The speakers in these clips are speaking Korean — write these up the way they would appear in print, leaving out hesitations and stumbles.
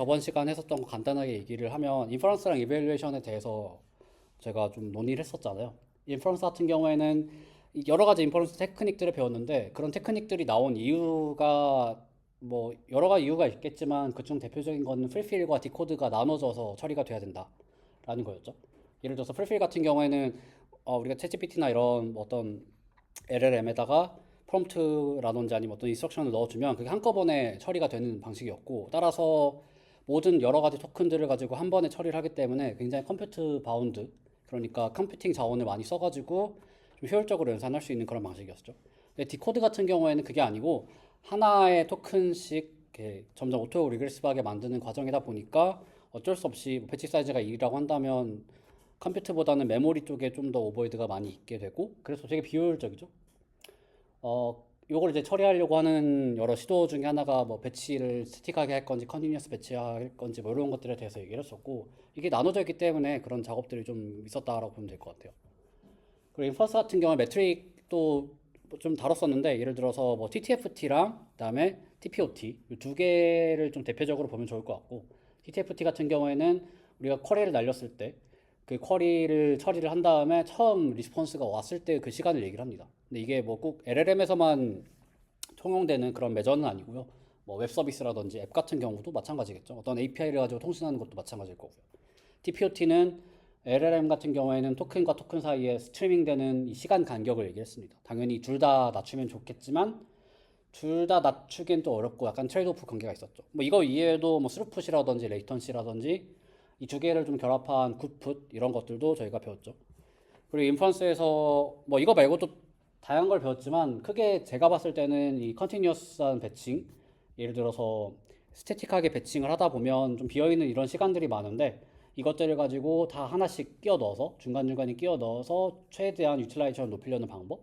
저번 시간에 했었던 거 간단하게 얘기를 하면 인퍼런스랑 이밸류에이션에 대해서 제가 좀 논의를 했었잖아요. 인퍼런스 같은 경우에는 여러 가지 인퍼런스 테크닉들을 배웠는데 그런 테크닉들이 나온 이유가 뭐 여러 가지 이유가 있겠지만 그중 대표적인 거는 프리필과 디코드가 나눠져서 처리가 돼야 된다라는 거였죠. 예를 들어서 프리필 같은 경우에는 우리가 챗GPT나 이런 뭐 어떤 LLM에다가 프롬프트라든지 아니면 어떤 인스트럭션을 넣어주면 그게 한꺼번에 처리가 되는 방식이었고, 따라서 모든 여러 가지 토큰들을 가지고 한 번에 처리를 하기 때문에 굉장히 컴퓨트 바운드, 그러니까 컴퓨팅 자원을 많이 써가지고 좀 효율적으로 연산할 수 있는 그런 방식이었죠. 근데 디코드 같은 경우에는 그게 아니고 하나의 토큰씩 이렇게 점점 오토 리그레시브하게 만드는 과정이다 보니까 어쩔 수 없이 뭐 배치 사이즈가 2라고 한다면 컴퓨트보다는 메모리 쪽에 좀 더 오버헤드가 많이 있게 되고, 그래서 되게 비효율적이죠. 요걸 이제 처리하려고 하는 여러 시도 중에 하나가 뭐 배치를 스틱하게 할 건지 컨티뉴어스 배치할 건지 뭐 이런 것들에 대해서 얘기를 했었고, 이게 나눠져 있기 때문에 그런 작업들이 좀 있었다라고 보면 될 것 같아요. 그리고 인퍼스 같은 경우에 매트릭도 좀 다뤘었는데, 예를 들어서 뭐 TTFT랑 그다음에 TPOT 이 두 개를 좀 대표적으로 보면 좋을 것 같고, TTFT 같은 경우에는 우리가 쿼리를 날렸을 때 그 쿼리를 처리를 한 다음에 처음 리스폰스가 왔을 때 그 시간을 얘기를 합니다. 근데 이게 뭐 꼭 LLM에서만 통용되는 그런 매저는 아니고요. 뭐 웹 서비스라든지 앱 같은 경우도 마찬가지겠죠. 어떤 API를 가지고 통신하는 것도 마찬가지일 거고요. TPOT는 LLM 같은 경우에는 토큰과 토큰 사이에 스트리밍되는 이 시간 간격을 얘기했습니다. 당연히 둘 다 낮추면 좋겠지만 둘 다 낮추기엔 또 어렵고 약간 트레이드오프 관계가 있었죠. 뭐 이거 이외에도 뭐 스루풋이라든지 레이턴시라든지 이 두 개를 좀 결합한 굿풋 이런 것들도 저희가 배웠죠. 그리고 인퍼런스에서 뭐 이거 말고도 다양한 걸 배웠지만 크게 제가 봤을 때는 이 컨티뉴어스한 배칭, 예를 들어서 스태틱하게 배칭을 하다 보면 좀 비어있는 이런 시간들이 많은데 이것들을 가지고 다 하나씩 끼워 넣어서 중간중간에 끼워 넣어서 최대한 유틸라이제이션을 높이려는 방법.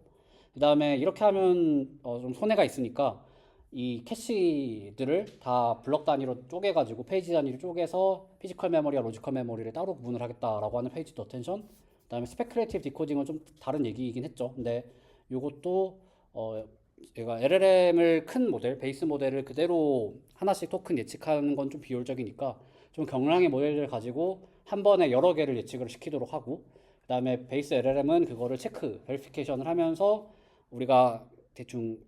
그 다음에 이렇게 하면 좀 손해가 있으니까 이 캐시들을 다 블럭 단위로 쪼개가지고 페이지 단위로 쪼개서 피지컬 메모리와 로지컬 메모리를 따로 구분을 하겠다라고 하는 페이지 어텐션. 그다음에 스페큘레이티브 디코딩은 좀 다른 얘기이긴 했죠. 근데 이것도 얘가 LLM을 큰 모델, 베이스 모델을 그대로 하나씩 토큰 예측하는 건 좀 비효율적이니까 좀 경량의 모델을 가지고 한 번에 여러 개를 예측을 시키도록 하고, 그다음에 베이스 LLM은 그거를 체크, 베리피케이션을 하면서 우리가 대충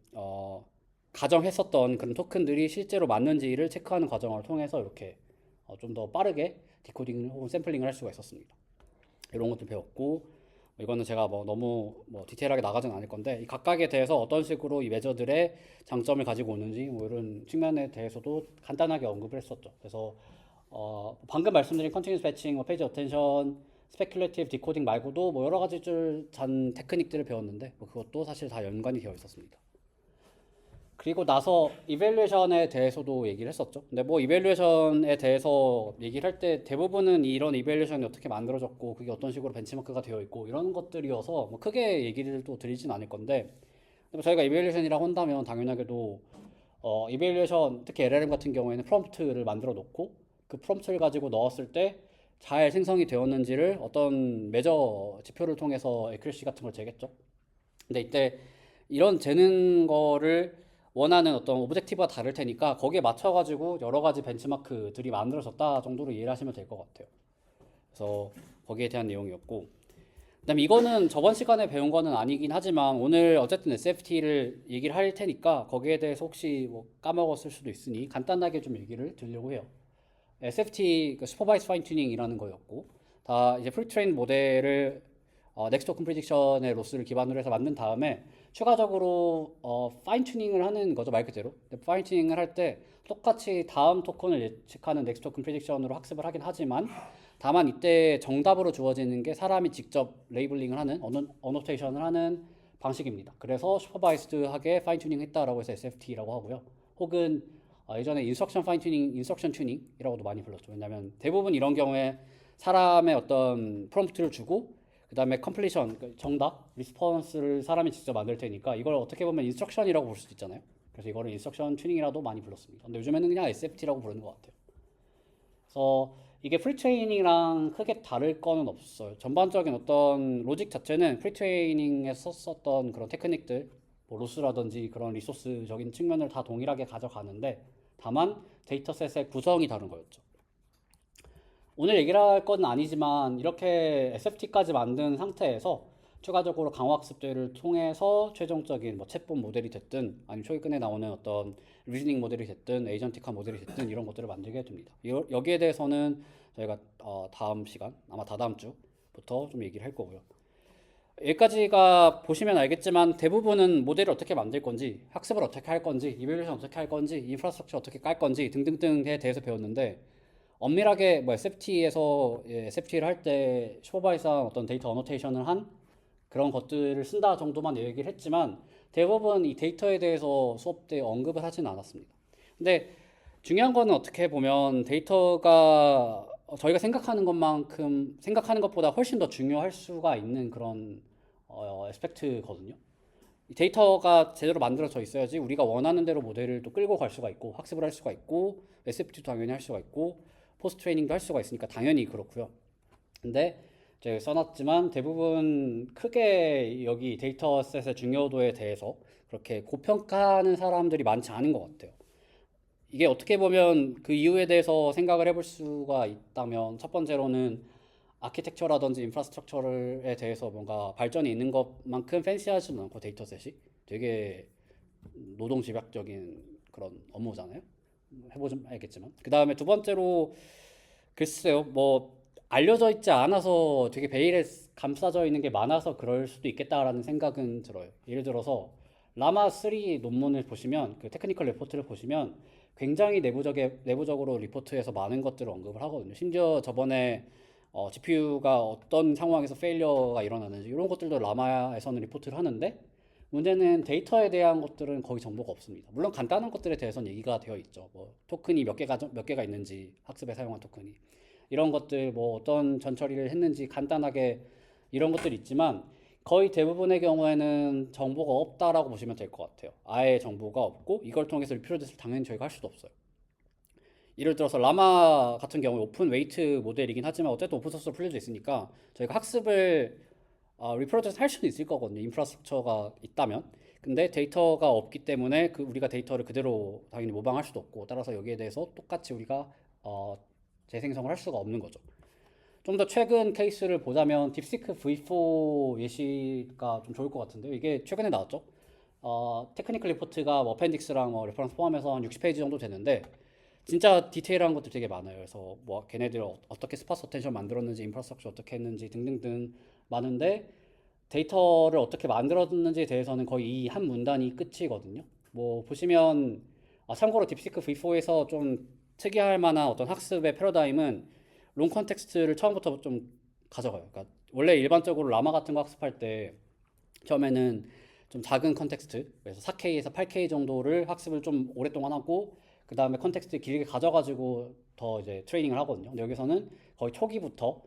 가정했었던 그런 토큰들이 실제로 맞는지를 체크하는 과정을 통해서 이렇게 좀 더 빠르게 디코딩 혹은 샘플링을 할 수가 있었습니다. 이런 것도 배웠고, 이거는 제가 뭐 너무 뭐 디테일하게 나가진 않을 건데 이 각각에 대해서 어떤 식으로 이 매저들의 장점을 가지고 오는지 뭐 이런 측면에 대해서도 간단하게 언급을 했었죠. 그래서 방금 말씀드린 컨티뉴스 배칭, 뭐 페이지 어텐션, 스페큘레이티브 디코딩 말고도 뭐 여러 가지 잔 테크닉들을 배웠는데 뭐 그것도 사실 다 연관이 되어 있었습니다. 그리고 나서 이밸류에이션에 대해서도 얘기를 했었죠. 근데 뭐 이밸류에이션에 대해서 얘기를 할 때 대부분은 이런 이밸류에이션이 어떻게 만들어졌고 그게 어떤 식으로 벤치마크가 되어 있고 이런 것들이어서 뭐 크게 얘기를 또 드리진 않을 건데, 저희가 이밸류에이션이라고 한다면 당연하게도 이밸류에이션 특히 LLM 같은 경우에는 프롬프트를 만들어 놓고 그 프롬프트를 가지고 넣었을 때 잘 생성이 되었는지를 어떤 매저 지표를 통해서 에큐러시 같은 걸 재겠죠. 근데 이때 이런 재는 거를 원하는 어떤 오브젝티브가 다를 테니까 거기에 맞춰가지고 여러 가지 벤치마크들이 만들어졌다 정도로 이해를 하시면 될 것 같아요. 그래서 거기에 대한 내용이었고, 그다음에 이거는 저번 시간에 배운 거는 아니긴 하지만 오늘 어쨌든 SFT를 얘기를 할 테니까 거기에 대해서 혹시 뭐 까먹었을 수도 있으니 간단하게 좀 얘기를 드리려고 해요. SFT 그 슈퍼바이스 파인 튜닝이라는 거였고, 다 이제 프리트레인 모델을 넥스트 토큰 프리딕션의 로스를 기반으로 해서 만든 다음에 추가적으로 파인 튜닝을 하는 거죠, 말 그대로. 파인 튜닝을 할 때 똑같이 다음 토큰을 예측하는 넥스트 토큰 프리딕션으로 학습을 하긴 하지만, 다만 이때 정답으로 주어지는 게 사람이 직접 레이블링을 하는 어노테이션을 하는 방식입니다. 그래서 슈퍼바이스드하게 파인 튜닝 했다라고 해서 SFT라고 하고요. 혹은 예전에 인스트럭션 파인 튜닝, 인스트럭션 튜닝이라고도 많이 불렀죠. 왜냐하면 대부분 이런 경우에 사람의 어떤 프롬프트를 주고 그 다음에 컴플리션, 정답, 리스폰스를 사람이 직접 만들 테니까 이걸 어떻게 보면 인스트럭션이라고 볼 수도 있잖아요. 그래서 이거를 인스트럭션 튜닝이라도 많이 불렀습니다. 근데 요즘에는 그냥 SFT라고 부르는 것 같아요. 그래서 이게 프리트레이닝이랑 크게 다를 거는 없어요. 전반적인 어떤 로직 자체는 프리트레이닝에서 썼었던 그런 테크닉들, 뭐 로스라든지 그런 리소스적인 측면을 다 동일하게 가져가는데, 다만 데이터셋의 구성이 다른 거였죠. 오늘 얘기를 할 건 아니지만 이렇게 SFT까지 만든 상태에서 추가적으로 강화학습들을 통해서 최종적인 뭐 챗봇 모델이 됐든 아니면 최근에 나오는 어떤 리즈닝 모델이 됐든 에이전틱한 모델이 됐든 이런 것들을 만들게 됩니다. 여기에 대해서는 저희가 다음 시간 아마 다다음 주부터 좀 얘기를 할 거고요. 여기까지가 보시면 알겠지만 대부분은 모델을 어떻게 만들 건지, 학습을 어떻게 할 건지, 이밸류에이션 어떻게 할 건지, 인프라스트럭처 어떻게 깔 건지 등등등에 대해서 배웠는데 엄밀하게 뭐 SFT에서 SFT를 할 때 슈퍼바이저한 어떤 데이터 어노테이션을 한 그런 것들을 쓴다 정도만 얘기를 했지만 대부분 이 데이터에 대해서 수업 때 언급을 하지는 않았습니다. 근데 중요한 거는 어떻게 보면 데이터가 저희가 생각하는 것만큼 생각하는 것보다 훨씬 더 중요할 수가 있는 그런 에스펙트거든요. 이 데이터가 제대로 만들어져 있어야지 우리가 원하는 대로 모델을 또 끌고 갈 수가 있고 학습을 할 수가 있고 SFT도 당연히 할 수가 있고 포스트 트레이닝도 할 수가 있으니까 당연히 그렇고요. 근데 제가 써놨지만 대부분 크게 여기 데이터셋의 중요도에 대해서 그렇게 고평가하는 사람들이 많지 않은 것 같아요. 이게 어떻게 보면 그 이유에 대해서 생각을 해볼 수가 있다면 첫 번째로는 아키텍처라든지 인프라스트럭처에 대해서 뭔가 발전이 있는 것만큼 팬시하지는 않고 데이터셋이 되게 노동 집약적인 그런 업무잖아요. 해보면 알겠지만 그 다음에 두 번째로 글쎄요 뭐 알려져 있지 않아서 되게 베일에 감싸져 있는 게 많아서 그럴 수도 있겠다라는 생각은 들어요. 예를 들어서 라마 3 논문을 보시면 그 테크니컬 리포트를 보시면 굉장히 내부적으로 리포트에서 많은 것들을 언급을 하거든요. 심지어 저번에 GPU가 어떤 상황에서 페일리어가 일어나는지 이런 것들도 라마에서는 리포트를 하는데 문제는 데이터에 대한 것들은 거의 정보가 없습니다. 물론 간단한 것들에 대해서는 얘기가 되어 있죠. 뭐 토큰이 몇 개가 있는지 학습에 사용한 토큰이 이런 것들 뭐 어떤 전처리를 했는지 간단하게 이런 것들이 있지만 거의 대부분의 경우에는 정보가 없다라고 보시면 될 것 같아요. 아예 정보가 없고 이걸 통해서 리퓨저드를 당연히 저희가 할 수도 없어요. 예를 들어서 라마 같은 경우 오픈 웨이트 모델이긴 하지만 어쨌든 오픈소스로 풀려져 있으니까 저희가 학습을 리프로듀스 할 수는 있을 거거든요. 인프라스트럭처가 있다면. 근데 데이터가 없기 때문에 우리가 데이터를 그대로 당연히 모방할 수도 없고 따라서 여기에 대해서 똑같이 우리가 재생성을 할 수가 없는 거죠. 좀 더 최근 케이스를 보자면 딥시크 V4 예시가 좀 좋을 것 같은데요. 이게 최근에 나왔죠. 테크니컬 리포트가 뭐 어펜딕스랑 뭐 레퍼런스 포함해서 한 60페이지 정도 되는데 진짜 디테일한 것도 되게 많아요. 그래서 뭐 걔네들 어떻게 스파스 어텐션 만들었는지, 인프라스트럭처 어떻게 했는지 등등등 많은데 데이터를 어떻게 만들었는지에 대해서는 거의 이 한 문단이 끝이거든요. 뭐 보시면 참고로 딥시크 V4에서 좀 특이할 만한 어떤 학습의 패러다임은 롱 컨텍스트를 처음부터 좀 가져가요. 그러니까 원래 일반적으로 라마 같은 거 학습할 때 처음에는 좀 작은 컨텍스트, 그래서 4K에서 8K 정도를 학습을 좀 오랫동안 하고 그 다음에 컨텍스트 길게 가져가지고 더 이제 트레이닝을 하거든요. 근데 여기서는 거의 초기부터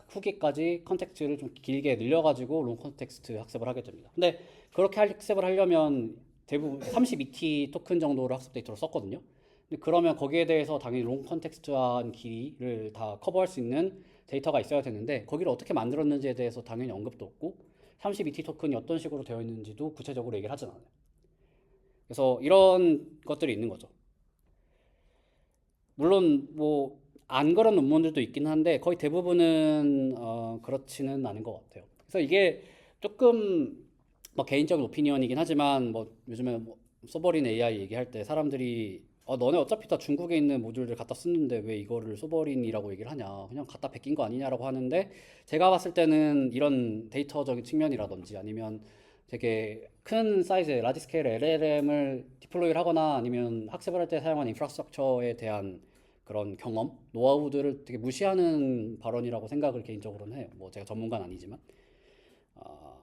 후기까지 컨텍스트를 좀 길게 늘려가지고 롱 컨텍스트 학습을 하게 됩니다. 근데 그렇게 학습을 하려면 대부분 32T 토큰 정도를 학습 데이터로 썼거든요. 근데 그러면 거기에 대해서 당연히 롱 컨텍스트한 길이를 다 커버할 수 있는 데이터가 있어야 되는데 거기를 어떻게 만들었는지에 대해서 당연히 언급도 없고 32T 토큰이 어떤 식으로 되어 있는지도 구체적으로 얘기를 하진 않아요. 그래서 이런 것들이 있는 거죠. 물론 뭐 안 그런 논문들도 있긴 한데 거의 대부분은 그렇지는 않은 것 같아요. 그래서 이게 조금 뭐 개인적인 오피니언이긴 하지만 뭐 요즘에 뭐 소버린 AI 얘기할 때 사람들이 너네 어차피 다 중국에 있는 모듈들 갖다 쓰는데 왜 이거를 소버린이라고 얘기를 하냐 그냥 갖다 베낀 거 아니냐라고 하는데 제가 봤을 때는 이런 데이터적인 측면이라든지 아니면 되게 큰 사이즈의 라지 스케일 LLM을 디플로이를 하거나 아니면 학습을 할 때 사용하는 인프라스트럭처에 대한 그런 경험, 노하우들을 되게 무시하는 발언이라고 생각을 개인적으로는 해요. 뭐 제가 전문가는 아니지만. 아,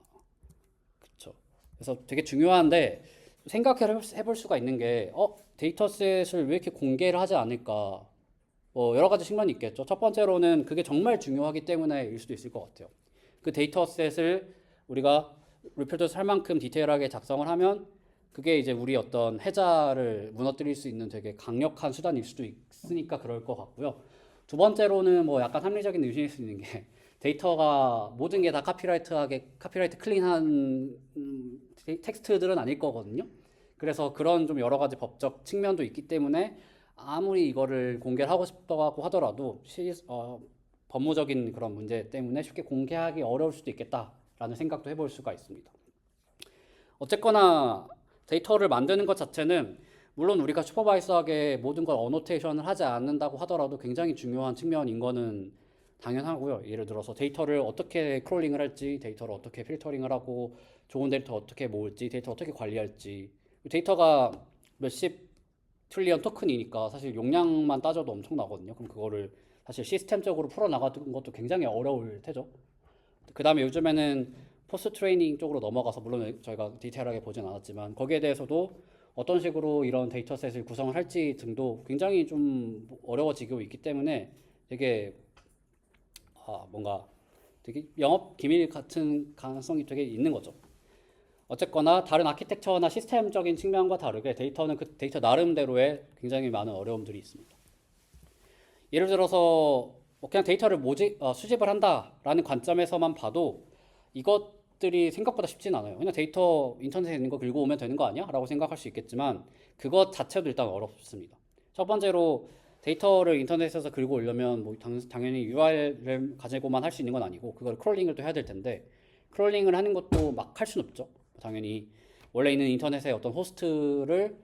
그쵸. 그래서 되게 중요한데 생각해 볼 수가 있는 게 데이터셋을 왜 이렇게 공개를 하지 않을까? 뭐 여러 가지 측면이 있겠죠. 첫 번째로는 그게 정말 중요하기 때문에일 수도 있을 것 같아요. 그 데이터셋을 우리가 리퓨저스 할 만큼 디테일하게 작성을 하면 그게 이제 우리 어떤 해자를 무너뜨릴 수 있는 되게 강력한 수단일 수도 있으니까 그럴 것 같고요. 두 번째로는 뭐 약간 합리적인 의심일 수 있는 게 데이터가 모든 게 다 카피라이트 클린한 텍스트들은 아닐 거거든요. 그래서 그런 좀 여러 가지 법적 측면도 있기 때문에 아무리 이거를 공개를 하고 싶다고 하더라도 법무적인 그런 문제 때문에 쉽게 공개하기 어려울 수도 있겠다라는 생각도 해볼 수가 있습니다. 어쨌거나 데이터를 만드는 것 자체는 물론 우리가 슈퍼바이저하게 모든 걸 어노테이션을 하지 않는다고 하더라도 굉장히 중요한 측면인 거는 당연하고요. 예를 들어서 데이터를 어떻게 크롤링을 할지, 데이터를 어떻게 필터링을 하고, 좋은 데이터 어떻게 모을지, 데이터 어떻게 관리할지. 데이터가 몇십 트릴리언 토큰이니까 사실 용량만 따져도 엄청나거든요. 그럼 그거를 사실 시스템적으로 풀어나가는 것도 굉장히 어려울 테죠. 그 다음에 요즘에는 포스트 트레이닝 쪽으로 넘어가서 물론 저희가 디테일하게 보진 않았지만 거기에 대해서도 어떤 식으로 이런 데이터셋을 구성을 할지 등도 굉장히 좀 어려워지고 있기 때문에 되게 뭔가 되게 영업 기밀 같은 가능성이 되게 있는 거죠. 어쨌거나 다른 아키텍처나 시스템적인 측면과 다르게 데이터는 그 데이터 나름대로의 굉장히 많은 어려움들이 있습니다. 예를 들어서 뭐 그냥 데이터를 수집을 한다라는 관점에서만 봐도 이것들이 생각보다 쉽진 않아요. 그냥 데이터 인터넷에 있는 거 긁어오면 되는 거 아니야? 라고 생각할 수 있겠지만 그것 자체도 일단 어렵습니다. 첫 번째로 데이터를 인터넷에서 긁어오려면 뭐 당연히 URL을 가지고만 할 수 있는 건 아니고 그걸 크롤링을 또 해야 될 텐데 크롤링을 하는 것도 막 할 수는 없죠. 당연히 원래 있는 인터넷의 어떤 호스트를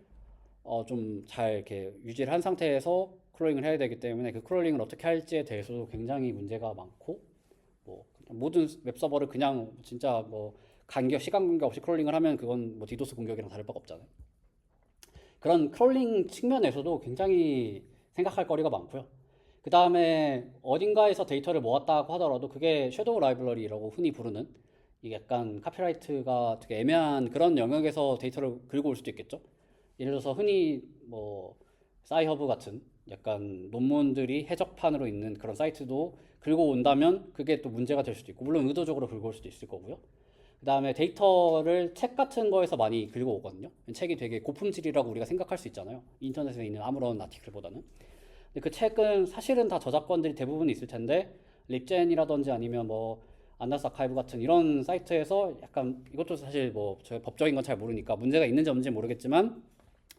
좀 잘 이렇게 유지를 한 상태에서 크롤링을 해야 되기 때문에 그 크롤링을 어떻게 할지에 대해서도 굉장히 문제가 많고 뭐 모든 웹서버를 그냥 진짜 뭐 시간 간격 없이 크롤링을 하면 그건 뭐 디도스 공격이랑 다를 바가 없잖아요. 그런 크롤링 측면에서도 굉장히 생각할 거리가 많고요. 그 다음에 어딘가에서 데이터를 모았다고 하더라도 그게 섀도우 라이브러리라고 흔히 부르는 이게 약간 카피라이트가 되게 애매한 그런 영역에서 데이터를 긁어올 수도 있겠죠. 예를 들어서 흔히 뭐 사이허브 같은 약간 논문들이 해적판으로 있는 그런 사이트도 긁어온다면 그게 또 문제가 될 수도 있고 물론 의도적으로 긁어올 수도 있을 거고요. 그 다음에 데이터를 책 같은 거에서 많이 긁어오거든요. 책이 되게 고품질이라고 우리가 생각할 수 있잖아요. 인터넷에 있는 아무런 아티클보다는. 근데 그 책은 사실은 다 저작권들이 대부분 있을 텐데 립젠이라든지 아니면 뭐 안나스 아카이브 같은 이런 사이트에서 약간 이것도 사실 뭐 저희 법적인 건 잘 모르니까 문제가 있는지 없는지 모르겠지만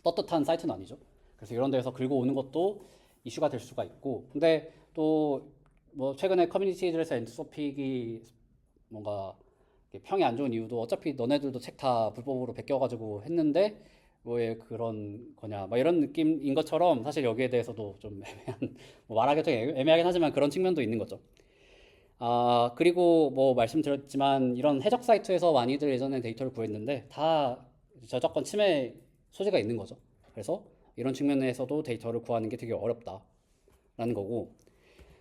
떳떳한 사이트는 아니죠. 그래서 이런 데서 긁어오는 것도 이슈가 될 수가 있고 근데 또 뭐 최근에 커뮤니티들에서 엔드소픽이 뭔가 평이 안 좋은 이유도 어차피 너네들도 책 다 불법으로 베껴가지고 했는데 왜 그런 거냐 막 이런 느낌인 것처럼 사실 여기에 대해서도 좀 애매한 뭐 말하기 좀 애매하긴 하지만 그런 측면도 있는 거죠. 그리고 뭐 말씀드렸지만 이런 해적 사이트에서 많이들 예전에 데이터를 구했는데 다 저작권 침해 소지가 있는 거죠. 그래서 이런 측면에서도 데이터를 구하는 게 되게 어렵다라는 거고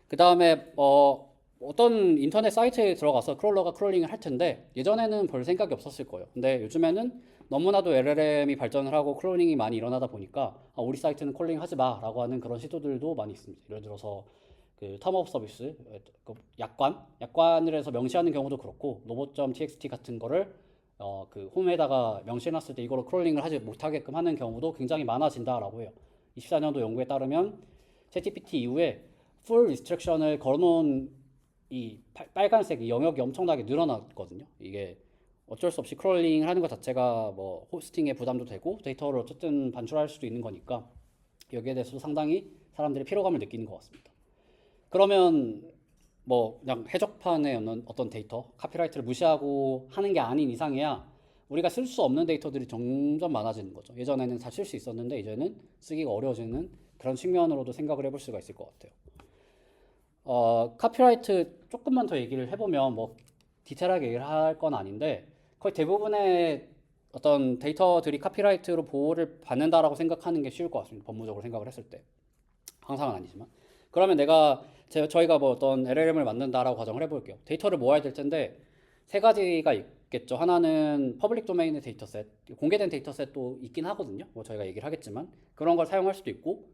그 다음에 어떤 인터넷 사이트에 들어가서 크롤러가 크롤링을 할 텐데 예전에는 별 생각이 없었을 거예요. 근데 요즘에는 너무나도 LLM이 발전을 하고 크롤링이 많이 일어나다 보니까 우리 사이트는 크롤링 하지 마 라고 하는 그런 시도들도 많이 있습니다. 예를 들어서 그 텀 오브 서비스, 그 약관을 해서 명시하는 경우도 그렇고 로봇.txt 같은 거를 그 홈에다가 명시해놨을 때 이거로 크롤링을 하지 못하게끔 하는 경우도 굉장히 많아진다라고 해요. 24년도 연구에 따르면 챗GPT 이후에 풀 리스트릭션을 걸어놓은 이 빨간색 이 영역이 엄청나게 늘어났거든요. 이게 어쩔 수 없이 크롤링을 하는 것 자체가 뭐 호스팅에 부담도 되고 데이터를 어쨌든 반출할 수도 있는 거니까 여기에 대해서도 상당히 사람들이 피로감을 느끼는 것 같습니다. 그러면 뭐 그냥 해적판의 어떤 데이터, 카피라이트를 무시하고 하는 게 아닌 이상이야 우리가 쓸 수 없는 데이터들이 점점 많아지는 거죠. 예전에는 다 쓸 수 있었는데 이제는 쓰기가 어려워지는 그런 측면으로도 생각을 해볼 수가 있을 것 같아요. 카피라이트 조금만 더 얘기를 해보면 뭐 디테일하게 얘기를 할 건 아닌데 거의 대부분의 어떤 데이터들이 카피라이트로 보호를 받는다라고 생각하는 게 쉬울 것 같습니다. 법무적으로 생각을 했을 때. 항상은 아니지만. 그러면 저희가 뭐 어떤 LLM을 만든다라고 가정을 해볼게요. 데이터를 모아야 될 텐데 세 가지가 있겠죠. 하나는 퍼블릭 도메인의 데이터셋, 공개된 데이터셋도 있긴 하거든요. 뭐 저희가 얘기를 하겠지만 그런 걸 사용할 수도 있고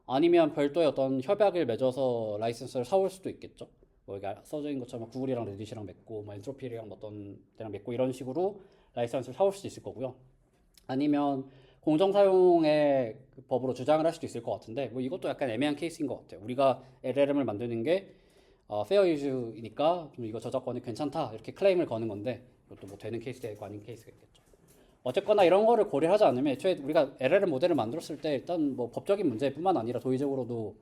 아니면 별도의 어떤 협약을 맺어서 라이센스를 사올 수도 있겠죠. 뭐 여기 써져 있는 것처럼 구글이랑 레딧이랑 맺고 뭐 엔트로피랑 어떤 데랑 맺고 이런 식으로 라이센스를 사올 수도 있을 거고요. 아니면 공정 사용의 법으로 주장을 할 수도 있을 것 같은데 뭐 이것도 약간 애매한 케이스인 것 같아요. 우리가 LLM을 만드는 게 페어 유즈이니까 좀 이거 저작권이 괜찮다 이렇게 클레임을 거는 건데 이것도 뭐 되는 케이스가 있고 아닌 케이스가 있겠죠. 어쨌거나 이런 거를 고려하지 않으면 애초에 우리가 LLM 모델을 만들었을 때 일단 뭐 법적인 문제뿐만 아니라 도의적으로도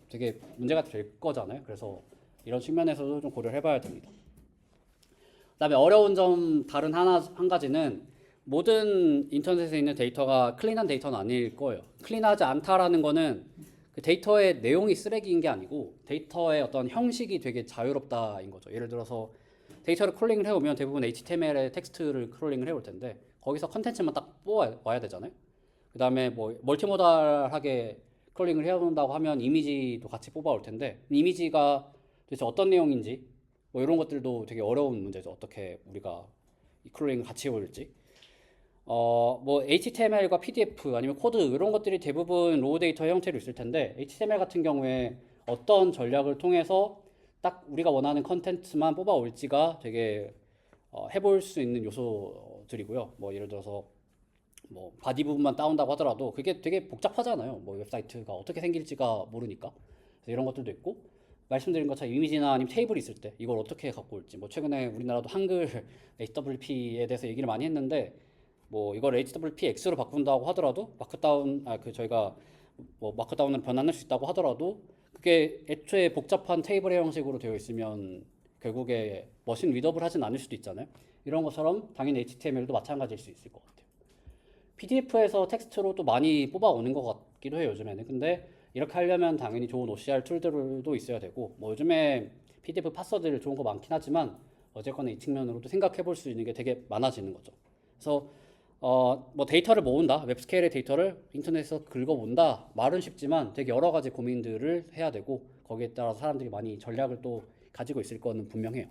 되게 문제가 될 거잖아요. 그래서 이런 측면에서도 좀 고려를 해봐야 됩니다. 그다음에 어려운 점 다른 한 가지는 모든 인터넷에 있는 데이터가 클린한 데이터는 아닐 거예요. 클린하지 않다라는 거는 그 데이터의 내용이 쓰레기인 게 아니고 데이터의 어떤 형식이 되게 자유롭다인 거죠. 예를 들어서 데이터를 크롤링을 해오면 대부분 HTML의 텍스트를 크롤링을 해올 텐데 거기서 컨텐츠만 딱 뽑아와야 되잖아요. 그 다음에 뭐 멀티모달하게 크롤링을 해온다고 하면 이미지도 같이 뽑아올 텐데 이미지가 도대체 어떤 내용인지 뭐 이런 것들도 되게 어려운 문제죠. 어떻게 우리가 이 크롤링을 같이 해올지. 뭐 HTML과 PDF 아니면 코드 이런 것들이 대부분 로우 데이터 형태로 있을 텐데 HTML 같은 경우에 어떤 전략을 통해서 딱 우리가 원하는 컨텐츠만 뽑아올지가 되게 해볼 수 있는 요소들이고요. 뭐 예를 들어서 뭐 바디 부분만 따온다고 하더라도 그게 되게 복잡하잖아요. 뭐 웹사이트가 어떻게 생길지가 모르니까. 그래서 이런 것들도 있고 말씀드린 것처럼 이미지나 아니면 테이블이 있을 때 이걸 어떻게 갖고 올지. 뭐 최근에 우리나라도 한글 HWP에 대해서 얘기를 많이 했는데 뭐 이걸 HWPX로 바꾼다고 하더라도 마크다운 저희가 뭐 마크다운을 변환할 수 있다고 하더라도 그게 애초에 복잡한 테이블의 형식으로 되어 있으면 결국에 머신 리더블 하진 않을 수도 있잖아요. 이런 것처럼 당연히 HTML도 마찬가지일 수 있을 것 같아요. PDF에서 텍스트로 또 많이 뽑아오는 것 같기도 해요, 요즘에는. 근데 이렇게 하려면 당연히 좋은 OCR 툴들도 있어야 되고, 뭐 요즘에 PDF 파서들 좋은 거 많긴 하지만 어쨌거나 이 측면으로도 생각해 볼 수 있는 게 되게 많아지는 거죠. 그래서 뭐 데이터를 모은다, 웹스케일의 데이터를 인터넷에서 긁어본다 말은 쉽지만 되게 여러 가지 고민들을 해야 되고 거기에 따라서 사람들이 많이 전략을 또 가지고 있을 거는 분명해요.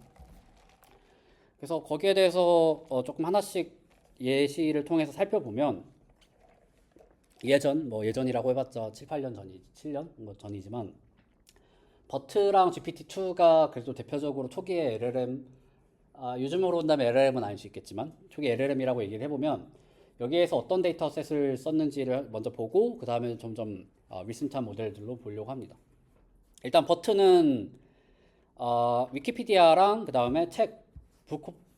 그래서 거기에 대해서 조금 하나씩 예시를 통해서 살펴보면 뭐 예전이라고 해봤자 7, 8년 전이 7년 뭐 전이지만 버트랑 GPT-2가 그래도 대표적으로 초기에 LLM 요즘으로 본다면 LLM은 아닐 수 있겠지만 초기 LLM이라고 얘기를 해보면 여기에서 어떤 데이터셋을 썼는지를 먼저 보고 그 다음에 점점 리센트한 모델들로 보려고 합니다. 일단 버트는 위키피디아랑 그 다음에 책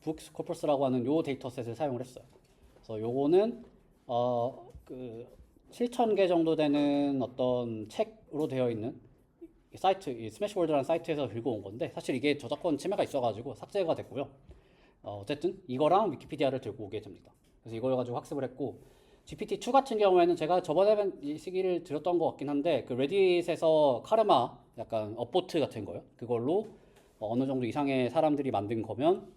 북스 코퍼스라고 하는 요 데이터셋을 사용을 했어요. 그래서 요거는 그 7,000개 정도 되는 어떤 책으로 되어 있는 사이트, 이 스매시월드라는 사이트에서 긁어온 건데 사실 이게 저작권 침해가 있어가지고 삭제가 됐고요. 어쨌든 이거랑 위키피디아를 들고 오게 됩니다. 그래서 이걸 가지고 학습을 했고 GPT-2 같은 경우에는 제가 저번에 이 시기를 드렸던 것 같긴 한데 그 레딧에서 카르마 약간 업보트 같은 거요. 그걸로 어느 정도 이상의 사람들이 만든 거면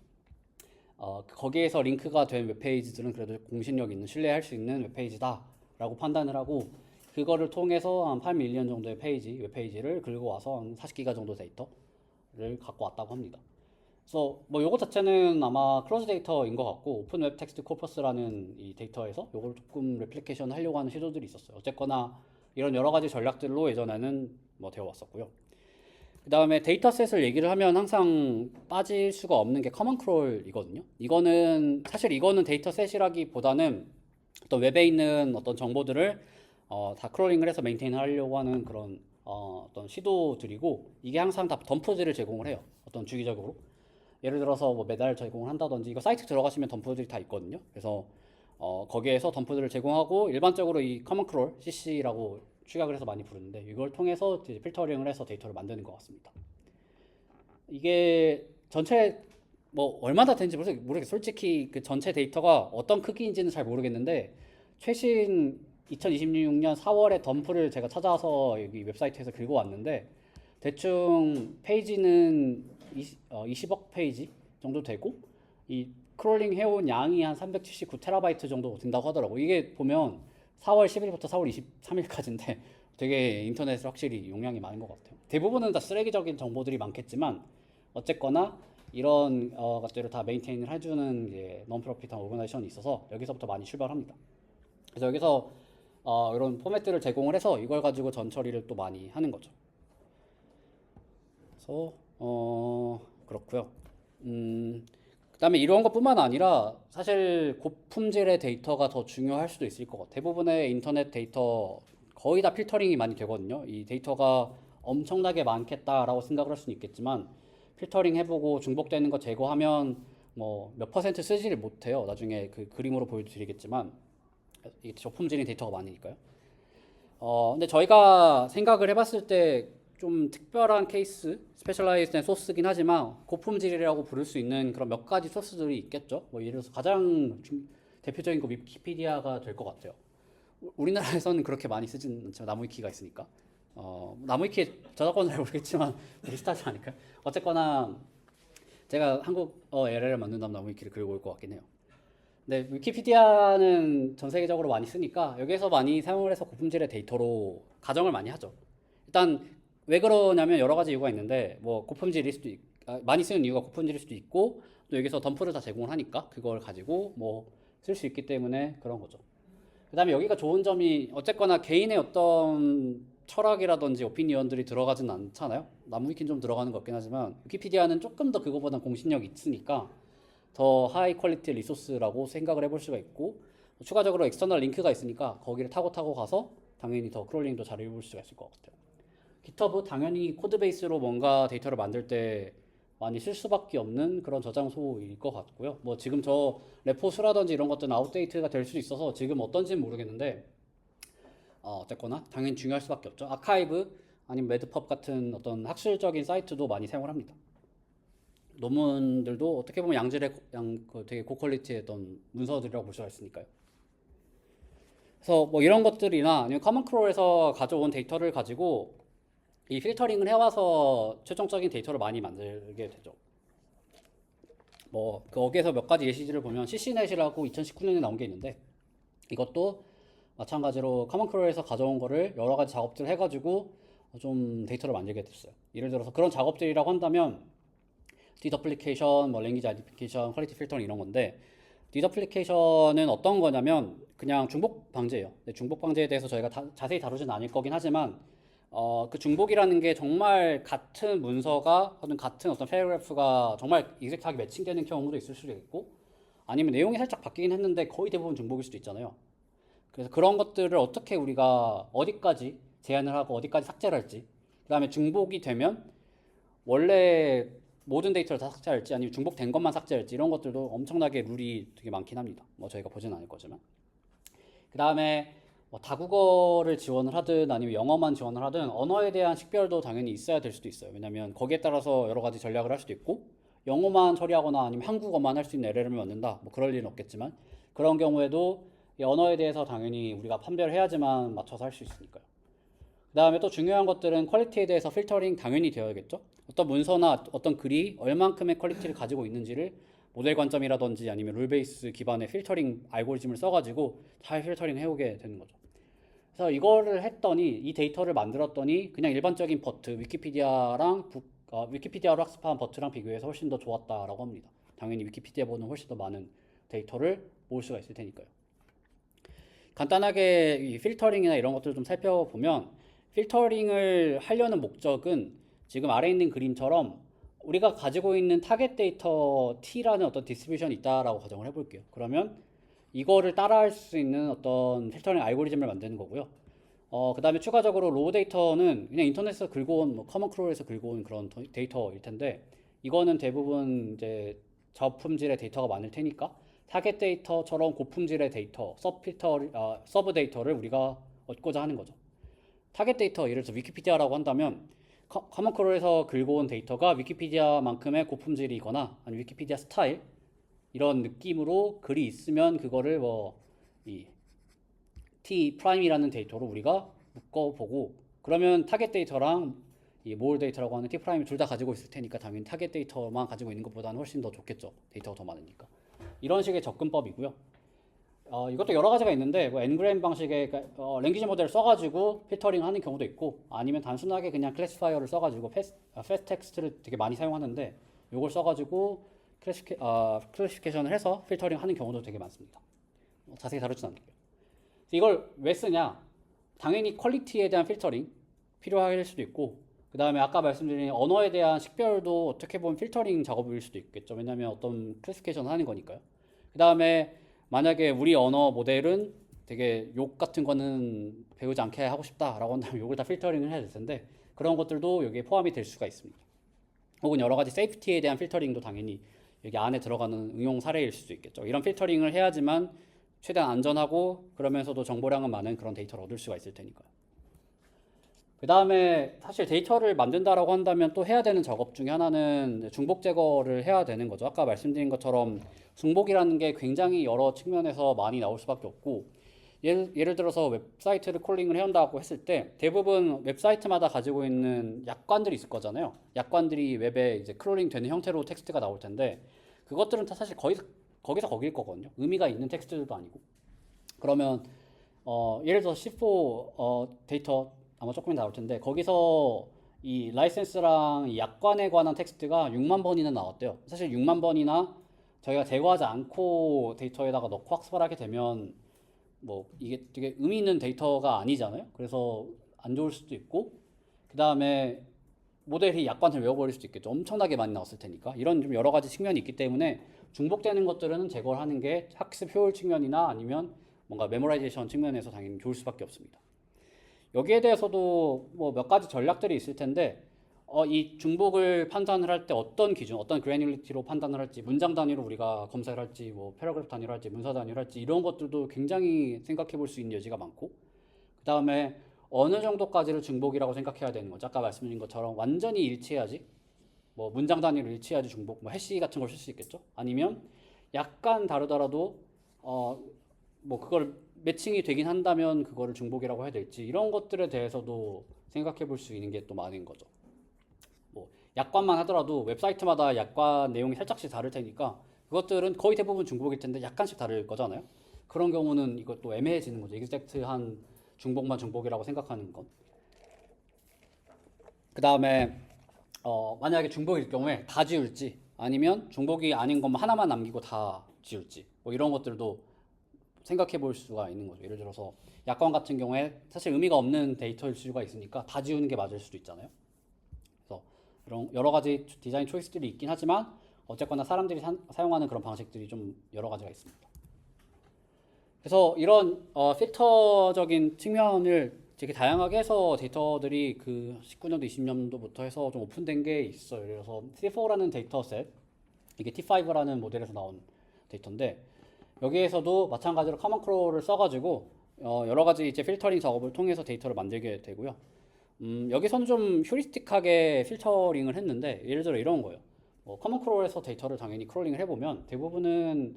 거기에서 링크가 된 웹페이지들은 그래도 공신력 있는 신뢰할 수 있는 웹페이지다 라고 판단을 하고 그거를 통해서 한 8밀리언 정도의 웹페이지를 긁고 와서 한 40기가 정도 데이터를 갖고 왔다고 합니다. 그래서 뭐 요거 자체는 아마 클로즈 데이터인 것 같고 오픈 웹 텍스트 코퍼스라는 이 데이터에서 요걸 조금 레플리케이션 하려고 하는 시도들이 있었어요. 어쨌거나 이런 여러 가지 전략들로 예전에는 뭐 되어 왔었고요. 그 다음에 데이터셋을 얘기를 하면 항상 빠질 수가 없는 게 커먼 크롤이거든요. 사실 이거는 데이터셋이라기보다는 어떤 웹에 있는 어떤 정보들을 다 크롤링을 해서 메인테인 하려고 하는 그런 어떤 시도들이고 이게 항상 다 덤프들을 제공을 해요. 어떤 주기적으로. 예를 들어서 뭐 매달 제공을 한다든지 이거 사이트 들어가시면 덤프들이 다 있거든요. 그래서 거기에서 덤프들을 제공하고 일반적으로 이 커먼 크롤 CC라고 축약을 해서 많이 부르는데 이걸 통해서 이제 필터링을 해서 데이터를 만드는 것 같습니다. 이게 전체 뭐 얼마나 되는지 모르겠어요. 솔직히 그 전체 데이터가 어떤 크기인지는 잘 모르겠는데 최신 2026년 4월에 덤프를 제가 찾아서 여기 웹사이트에서 긁어왔는데 대충 페이지는 20억 페이지 정도 되고 이 크롤링 해온 양이 한 379TB 정도 된다고 하더라고. 이게 보면 4월 10일부터 4월 23일까지인데 되게 인터넷에 확실히 용량이 많은 것 같아요. 대부분은 다 쓰레기적인 정보들이 많겠지만 어쨌거나 이런 것들을 다 메인테인을 해주는 non-profit한 오르가나이제이션이 있어서 여기서부터 많이 출발합니다. 그래서 여기서 이런 포맷들을 제공을 해서 이걸 가지고 전처리를 또 많이 하는 거죠. 그래서 그렇고요. 그다음에 이런 것뿐만 아니라 사실 고품질의 데이터가 더 중요할 수도 있을 것 같아요. 대부분의 인터넷 데이터 거의 다 필터링이 많이 되거든요. 이 데이터가 엄청나게 많겠다라고 생각을 할 수는 있겠지만 필터링 해보고 중복되는 거 제거하면 뭐 몇 퍼센트 쓰지를 못해요. 나중에 그 그림으로 보여드리겠지만 이게 저품질인 데이터가 많으니까요. 근데 저희가 생각을 해봤을 때 좀 특별한 케이스, 스페셜라이즈된 소스긴 하지만 고품질이라고 부를 수 있는 그런 몇 가지 소스들이 있겠죠. 뭐 예를 들어서 가장 대표적인 거 위키피디아가 될 것 같아요. 우리나라에서는 그렇게 많이 쓰진 않지만 나무위키가 있으니까. 나무위키 저작권은 잘 모르겠지만 비슷하지 않을까요? 어쨌거나 제가 한국어 LL을 만든다면 나무위키를 그리고 올 것 같긴 해요. 네, 위키피디아는 전 세계적으로 많이 쓰니까 여기에서 많이 사용을 해서 고품질의 데이터로 가정을 많이 하죠. 일단 왜 그러냐면 여러 가지 이유가 있는데 뭐 고품질일 수도 많이 쓰는 이유가 고품질일 수도 있고 또 여기서 덤프를 다 제공을 하니까 그걸 가지고 뭐 쓸 수 있기 때문에 그런 거죠. 그다음에 여기가 좋은 점이 어쨌거나 개인의 어떤 철학이라든지 오피니언들이 들어가진 않잖아요. 나무위키는 좀 들어가는 것 같긴 하지만 위키피디아는 조금 더 그거보다 공신력이 있으니까 더 하이 퀄리티 리소스라고 생각을 해볼 수가 있고 추가적으로 엑스터널 링크가 있으니까 거기를 타고 가서 당연히 더 크롤링도 잘 해볼 수가 있을 것 같아요. 깃허브 당연히 코드 베이스로 뭔가 데이터를 만들 때 많이 쓸 수밖에 없는 그런 저장소일 것 같고요. 뭐 지금 저 레포 수라든지 이런 것들은 아웃데이트가 될 수 있어서 지금 어떤지는 모르겠는데 어쨌거나 당연히 중요할 수밖에 없죠. 아카이브 아니면 매드펍 같은 어떤 학술적인 사이트도 많이 사용을 합니다. 논문들도 어떻게 보면 되게 고퀄리티의 어떤 문서들이라고 볼 수가 있으니까요. 그래서 뭐 이런 것들이나 아니면 커먼 크롤에서 가져온 데이터를 가지고 이 필터링을 해와서 최종적인 데이터를 많이 만들게 되죠. 뭐 거기에서 몇 가지 예시들을 보면 CC넷이라고 2019년에 나온 게 있는데 이것도 마찬가지로 커먼 크롤에서 가져온 거를 여러 가지 작업들을 해가지고 좀 데이터를 만들게 됐어요. 예를 들어서 그런 작업들이라고 한다면 디더플리케이션, 뭐 랭귀지 아이덴티피케이션, 퀄리티 필터링 이런 건데 디더플리케이션은 어떤 거냐면 그냥 중복 방지예요. 중복 방지에 대해서 저희가 자세히 다루지는 않을 거긴 하지만 그 중복이라는 게 정말 같은 문서가 혹은 같은 어떤 패러그래프가 정말 익젝트하게 매칭되는 경우도 있을 수도 있고 아니면 내용이 살짝 바뀌긴 했는데 거의 대부분 중복일 수도 있잖아요. 그래서 그런 것들을 어떻게 우리가 어디까지 제한을 하고 어디까지 삭제를 할지 그 다음에 중복이 되면 원래 모든 데이터를 다 삭제할지 아니면 중복된 것만 삭제할지 이런 것들도 엄청나게 룰이 되게 많긴 합니다. 뭐 저희가 보지는 않을 거지만 그 다음에 뭐 다국어를 지원을 하든 아니면 영어만 지원을 하든 언어에 대한 식별도 당연히 있어야 될 수도 있어요. 왜냐하면 거기에 따라서 여러 가지 전략을 할 수도 있고 영어만 처리하거나 아니면 한국어만 할 수 있는 LLM을 만든다 뭐 그럴 일은 없겠지만 그런 경우에도 이 언어에 대해서 당연히 우리가 판별을 해야지만 맞춰서 할 수 있으니까요. 그 다음에 또 중요한 것들은 퀄리티에 대해서 필터링 당연히 되어야겠죠. 어떤 문서나 어떤 글이 얼만큼의 퀄리티를 가지고 있는지를 모델 관점이라든지 아니면 룰 베이스 기반의 필터링 알고리즘을 써가지고 잘 필터링 해오게 되는 거죠. 그래서 이거를 했더니 이 데이터를 만들었더니 그냥 일반적인 버트 위키피디아로 학습한 버트랑 비교해서 훨씬 더 좋았다라고 합니다. 당연히 위키피디아보다는 훨씬 더 많은 데이터를 모을 수가 있을 테니까요. 간단하게 이 필터링이나 이런 것들을 좀 살펴보면 필터링을 하려는 목적은 지금 아래에 있는 그림처럼 우리가 가지고 있는 타겟 데이터 T라는 어떤 디스트리뷰션이 있다라고 가정을 해볼게요. 그러면 이거를 따라할 수 있는 어떤 필터링 알고리즘을 만드는 거고요. 그 다음에 추가적으로 로우 데이터는 그냥 인터넷에서 긁어온, 뭐 커먼 크롤에서 긁어온 그런 데이터일 텐데 이거는 대부분 이제 저품질의 데이터가 많을 테니까 타겟 데이터처럼 고품질의 데이터, 서브 데이터를 우리가 얻고자 하는 거죠. 타겟 데이터, 예를 들어서 위키피디아라고 한다면 커먼 크롤에서 긁어온 데이터가 위키피디아만큼의 고품질이거나 아니면 위키피디아 스타일 이런 느낌으로 글이 있으면 그거를 이 T 프라임이라는 데이터로 우리가 묶어보고 그러면 타겟 데이터랑 이 모을 데이터라고 하는 T 프라임이 둘 다 가지고 있을 테니까 당연히 타겟 데이터만 가지고 있는 것보다는 훨씬 더 좋겠죠. 데이터가 더 많으니까. 이런 식의 접근법이고요. 이것도 여러 가지가 있는데 뭐 엔그램 방식의 랭귀지 모델을 써가지고 필터링 하는 경우도 있고 아니면 단순하게 그냥 클래시파이어를 써가지고 패스트 텍스트를 되게 많이 사용하는데 이걸 써가지고 클래시피케이션을 해서 필터링 하는 경우도 되게 많습니다. 자세히 다루진 않을게요. 이걸 왜 쓰냐? 당연히 퀄리티에 대한 필터링 필요할 수도 있고 그 다음에 아까 말씀드린 언어에 대한 식별도 어떻게 보면 필터링 작업일 수도 있겠죠. 왜냐하면 어떤 클래시피케이션을 하는 거니까요. 그 다음에 만약에 우리 언어 모델은 되게 욕 같은 거는 배우지 않게 하고 싶다라고 한다면 욕을 다 필터링을 해야 될 텐데 그런 것들도 여기에 포함이 될 수가 있습니다. 혹은 여러 가지 세이프티에 대한 필터링도 당연히 여기 안에 들어가는 응용 사례일 수도 있겠죠. 이런 필터링을 해야지만 최대한 안전하고 그러면서도 정보량은 많은 그런 데이터를 얻을 수가 있을 테니까요. 그 다음에 사실 데이터를 만든다라고 한다면 또 해야 되는 작업 중에 하나는 중복 제거를 해야 되는 거죠. 아까 말씀드린 것처럼 중복이라는 게 굉장히 여러 측면에서 많이 나올 수밖에 없고, 예를 들어서 웹사이트를 크롤링을 해온다고 했을 때 대부분 웹사이트마다 가지고 있는 약관들이 있을 거잖아요. 약관들이 웹에 이제 크롤링 되는 형태로 텍스트가 나올 텐데 그것들은 다 사실 거기서 거길 거거든요. 의미가 있는 텍스트들도 아니고. 그러면 예를 들어서 C4 데이터 아마 조금 나올 텐데 거기서 이 라이센스랑 이 약관에 관한 텍스트가 6만 번이나 나왔대요. 사실 6만 번이나 저희가 제거하지 않고 데이터에다가 넣고 학습을 하게 되면 뭐 이게 되게 의미 있는 데이터가 아니잖아요. 그래서 안 좋을 수도 있고, 그 다음에 모델이 약관을 외워버릴 수도 있겠죠. 엄청나게 많이 나왔을 테니까. 이런 좀 여러 가지 측면이 있기 때문에 중복되는 것들은 제거를 하는 게 학습 효율 측면이나 아니면 뭔가 메모라이제이션 측면에서 당연히 좋을 수밖에 없습니다. 여기에 대해서도 뭐 몇 가지 전략들이 있을 텐데 이 중복을 판단을 할 때 어떤 기준, 어떤 그래뉴리티로 판단을 할지, 문장 단위로 우리가 검사를 할지, 뭐 패러그래프 단위로 할지, 문서 단위로 할지 이런 것들도 굉장히 생각해 볼 수 있는 여지가 많고, 그 다음에 어느 정도까지를 중복이라고 생각해야 되는 거죠. 아까 말씀드린 것처럼 완전히 일치해야지, 뭐 문장 단위로 일치해야지 중복, 뭐 해시 같은 걸 쓸 수 있겠죠. 아니면 약간 다르더라도 뭐 그걸 매칭이 되긴 한다면 그거를 중복이라고 해야 될지, 이런 것들에 대해서도 생각해 볼 수 있는 게 또 많은 거죠. 뭐 약관만 하더라도 웹사이트마다 약관 내용이 살짝씩 다를 테니까 그것들은 거의 대부분 중복일 텐데 약간씩 다를 거잖아요. 그런 경우는 이것도 애매해지는 거죠. 익젝트한 중복만 중복이라고 생각하는 건. 그 다음에 만약에 중복일 경우에 다 지울지 아니면 중복이 아닌 것만 하나만 남기고 다 지울지, 뭐 이런 것들도 생각해 볼 수가 있는 거죠. 예를 들어서 약관 같은 경우에 사실 의미가 없는 데이터일 수가 있으니까 다 지우는 게 맞을 수도 있잖아요. 그래서 이런 여러 가지 디자인 초이스들이 있긴 하지만 어쨌거나 사람들이 사용하는 그런 방식들이 좀 여러 가지가 있습니다. 그래서 이런 필터적인 측면을 되게 다양하게 해서 데이터들이 그 19년도, 20년도부터 해서 좀 오픈된 게 있어요. 그래서 C4라는 데이터셋, 이게 T5라는 모델에서 나온 데이터인데 여기에서도 마찬가지로 커먼 크롤을 써가지고 여러 가지 이제 필터링 작업을 통해서 데이터를 만들게 되고요. 여기서는 좀 휴리스틱하게 필터링을 했는데 예를 들어 이런 거예요. 커먼 크롤에서 데이터를 당연히 크롤링을 해보면 대부분은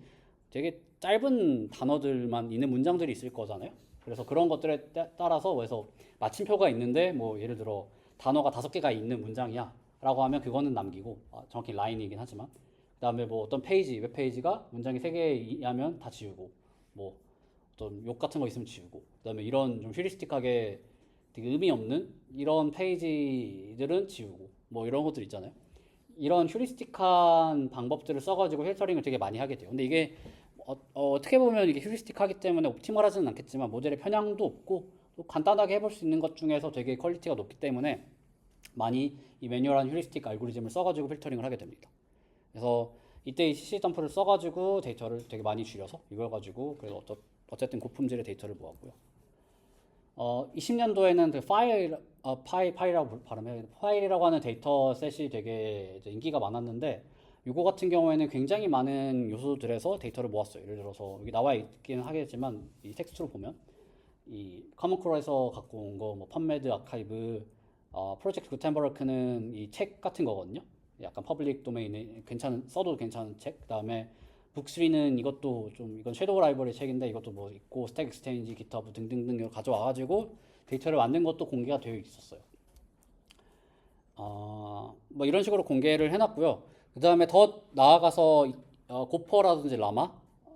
되게 짧은 단어들만 있는 문장들이 있을 거잖아요. 그래서 그런 것들에 따라서 그래서 마침표가 있는데 뭐 예를 들어 단어가 5개가 있는 문장이야 라고 하면 그거는 남기고, 정확히 라인이긴 하지만 그 다음에 뭐 어떤 페이지, 웹페이지가 문장이 3개 이하면 다 지우고, 뭐 어떤 욕 같은 거 있으면 지우고, 그 다음에 이런 좀 휴리스틱하게 되게 의미 없는 이런 페이지들은 지우고, 뭐 이런 것들 있잖아요. 이런 휴리스틱한 방법들을 써가지고 필터링을 되게 많이 하게 돼요. 근데 이게 어떻게 보면 이게 휴리스틱하기 때문에 옵티멀하지는 않겠지만 모델의 편향도 없고 또 간단하게 해볼 수 있는 것 중에서 되게 퀄리티가 높기 때문에 많이 이 매뉴얼한 휴리스틱 알고리즘을 써가지고 필터링을 하게 됩니다. 그래서 이때 이 CC 덤프를 써가지고 데이터를 되게 많이 줄여서 이걸 가지고 그래서 어쨌든 고품질의 데이터를 모았고요. 20년도에는 그 파일이라고 발음해야 되나? 파일이라고 하는 데이터셋이 되게 이제 인기가 많았는데 이거 같은 경우에는 굉장히 많은 요소들에서 데이터를 모았어요. 예를 들어서 여기 나와 있기는 하겠지만 이 텍스트로 보면 이 커먼 크롤에서 갖고 온 거, 뭐 펀메드, 아카이브, 프로젝트 구텐버르크는 이 책 같은 거거든요. 약간 퍼블릭 도메인에 써도 괜찮은 책. 그다음에 북3는 이것도 좀 이건 섀도우 라이브러리 책인데 이것도 뭐 있고 스택 익스체인지, 기터브 등등등 가져와가지고 데이터를 만든 것도 공개가 되어 있었어요. 뭐 이런 식으로 공개를 해놨고요. 그 다음에 더 나아가서 고퍼라든지 라마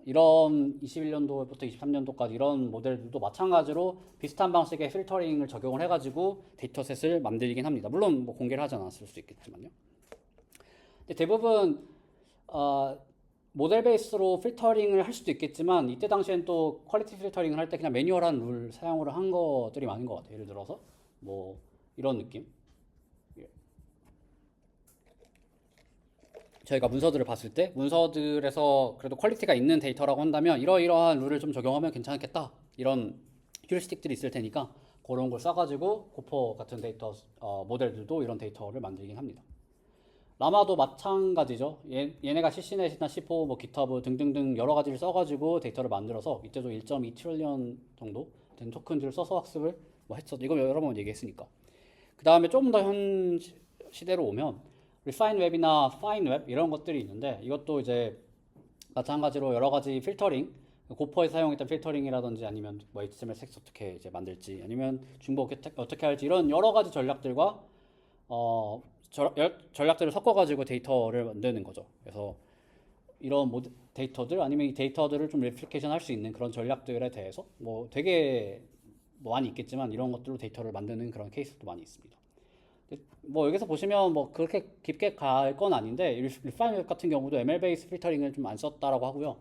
이런 21년도부터 23년도까지 이런 모델들도 마찬가지로 비슷한 방식의 필터링을 적용을 해가지고 데이터셋을 만들긴 합니다. 물론 뭐 공개를 하지 않았을 수 있겠지만요. 근데 대부분 모델 베이스로 필터링을 할 수도 있겠지만 이때 당시엔 또 퀄리티 필터링을 할 때 그냥 매뉴얼한 룰 사용을 한 것들이 많은 것 같아요. 예를 들어서 뭐 이런 느낌. 저희가 문서들을 봤을 때 문서들에서 그래도 퀄리티가 있는 데이터라고 한다면 이러이러한 룰을 좀 적용하면 괜찮겠다, 이런 휴리스틱들이 있을 테니까 그런 걸 써가지고 고퍼 같은 데이터 모델들도 이런 데이터를 만들긴 합니다. 라마도 마찬가지죠. 얘네가 CC넷이나 C4, 뭐 GitHub 등등등 여러 가지를 써가지고 데이터를 만들어서 이때도 1.2 트릴리언 정도 된 토큰들을 써서 학습을 뭐 했었죠. 이거 여러 번 얘기했으니까. 그 다음에 좀 더 현 시대로 오면 Refine Web이나 Fine Web 이런 것들이 있는데 이것도 이제 마찬가지로 여러 가지 필터링, 고퍼에 사용했던 필터링이라든지 아니면 뭐 HTML 텍스트 어떻게 이제 만들지 아니면 중복 어떻게 할지 이런 여러 가지 전략들과 전략들을 섞어가지고 데이터를 만드는 거죠. 그래서 이런 데이터들 아니면 이 데이터들을 좀 레플리케이션 할 수 있는 그런 전략들에 대해서 뭐 되게 뭐 많이 있겠지만 이런 것들로 데이터를 만드는 그런 케이스도 많이 있습니다. 뭐 여기서 보시면 뭐 그렇게 깊게 갈 건 아닌데 리파이너 같은 경우도 ML 베이스 필터링을 좀 안 썼다라고 하고요.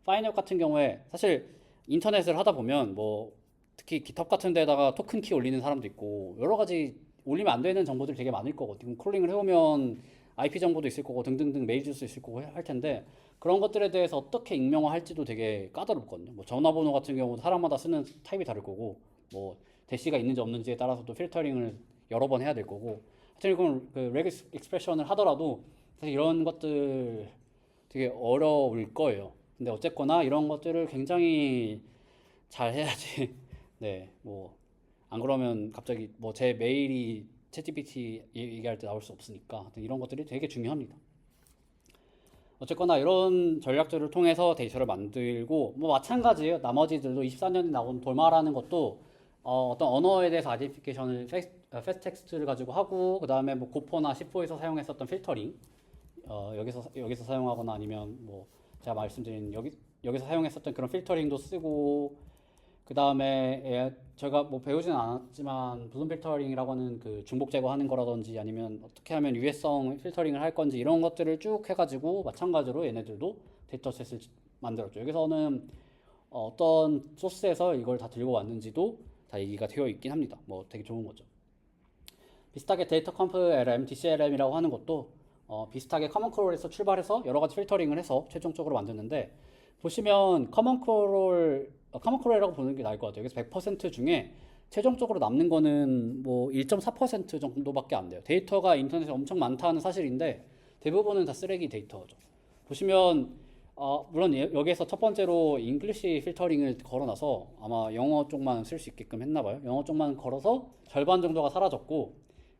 파이너 같은 경우에 사실 인터넷을 하다 보면 뭐 특히 GitHub 같은 데다가 토큰 키 올리는 사람도 있고 여러 가지 올리면 안 되는 정보들이 되게 많을 거거든요. 크롤링을 해오면 IP 정보도 있을 거고 등등등 메일 주소 있을 거고 할 텐데 그런 것들에 대해서 어떻게 익명화할지도 되게 까다롭거든요. 뭐 전화번호 같은 경우도 사람마다 쓰는 타입이 다를 거고 뭐 대시가 있는지 없는지에 따라서도 필터링을 여러 번 해야 될 거고 하여튼 그 레그 익스프레션을 하더라도 사실 이런 것들 되게 어려울 거예요. 근데 어쨌거나 이런 것들을 굉장히 잘 해야지. 네, 뭐 안 그러면 갑자기 뭐 제 메일이 챗GPT 얘기할 때 나올 수 없으니까 하여튼 이런 것들이 되게 중요합니다. 어쨌거나 이런 전략들을 통해서 데이터를 만들고 뭐 마찬가지예요. 나머지들도 24년에 나온 돌마라는 것도 어떤 언어에 대해서 아이덴티피케이션을 패스트 텍스트를 가지고 하고 그 다음에 뭐 고포나 C4에서 사용했었던 필터링 여기서 사용하거나 아니면 뭐 제가 말씀드린 여기서 사용했었던 그런 필터링도 쓰고 그 다음에 제가 뭐 배우지는 않았지만 블룸 필터링이라고 하는 그 중복 제거하는 거라든지 아니면 어떻게 하면 유해성 필터링을 할 건지 이런 것들을 쭉 해가지고 마찬가지로 얘네들도 데이터셋을 만들었죠. 여기서는 어떤 소스에서 이걸 다 들고 왔는지도 다 얘기가 되어 있긴 합니다. 뭐 되게 좋은 거죠. 비슷하게 데이터 컴프 LM, DCLM이라고 하는 것도 비슷하게 커먼 크롤에서 출발해서 여러 가지 필터링을 해서 최종적으로 만드는데 보시면 커먼 크롤이라고 보는 게 나을 것 같아요. 그래서 100% 중에 최종적으로 남는 거는 뭐 1.4% 정도밖에 안 돼요. 데이터가 인터넷에 엄청 많다는 사실인데 대부분은 다 쓰레기 데이터죠. 보시면 물론 여기에서 첫 번째로 잉글리시 필터링을 걸어놔서 아마 영어 쪽만 쓸 수 있게끔 했나봐요. 영어 쪽만 걸어서 절반 정도가 사라졌고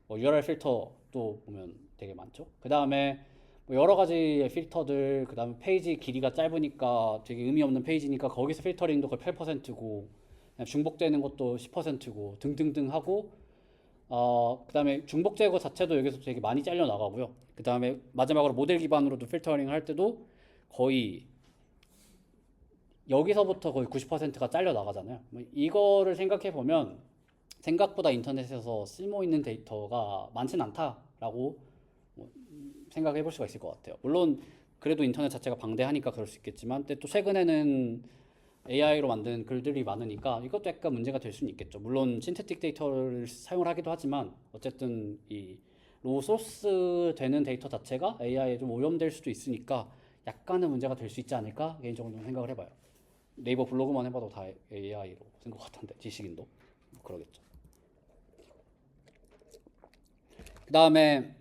뭐 URL 필터도 보면 되게 많죠. 그 다음에 뭐 여러 가지의 필터들, 그 다음에 페이지 길이가 짧으니까 되게 의미 없는 페이지니까 거기서 필터링도 거의 8%고 중복되는 것도 10%고 등등등 하고 그 다음에 중복 제거 자체도 여기서 되게 많이 잘려 나가고요. 그 다음에 마지막으로 모델 기반으로도 필터링을 할 때도 거의 여기서부터 거의 90%가 잘려 나가잖아요. 뭐 이거를 생각해 보면 생각보다 인터넷에서 쓸모 있는 데이터가 많진 않다라고 뭐 생각해 볼 수가 있을 것 같아요. 물론 그래도 인터넷 자체가 방대하니까 그럴 수 있겠지만 근데 또 최근에는 AI로 만든 글들이 많으니까 이것도 약간 문제가 될 수는 있겠죠. 물론 신테틱 데이터를 사용을 하기도 하지만 어쨌든 이 로우 소스 되는 데이터 자체가 AI에 좀 오염될 수도 있으니까 약간은 문제가 될 수 있지 않을까 개인적으로 좀 생각을 해봐요. 네이버 블로그만 해봐도 다 AI로 쓴 것 같은데 지식인도 그러겠죠. 그 다음에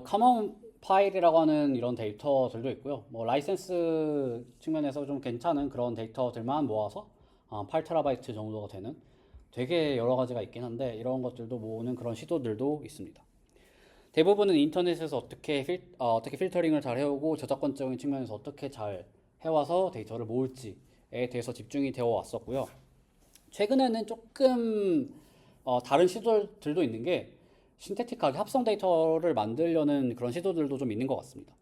커먼 파일이라고 하는 이런 데이터들도 있고요. 뭐 라이센스 측면에서 좀 괜찮은 그런 데이터들만 모아서 8TB 정도가 되는 되게 여러 가지가 있긴 한데 이런 것들도 모으는 그런 시도들도 있습니다. 대부분은 인터넷에서 어떻게 필터링을 잘 해오고 저작권적인 측면에서 어떻게 잘 해와서 데이터를 모을지에 대해서 집중이 되어 왔었고요. 최근에는 조금 다른 시도들도 있는 게 신테틱하게 합성 데이터를 만들려는 그런 시도들도 좀 있는 것 같습니다.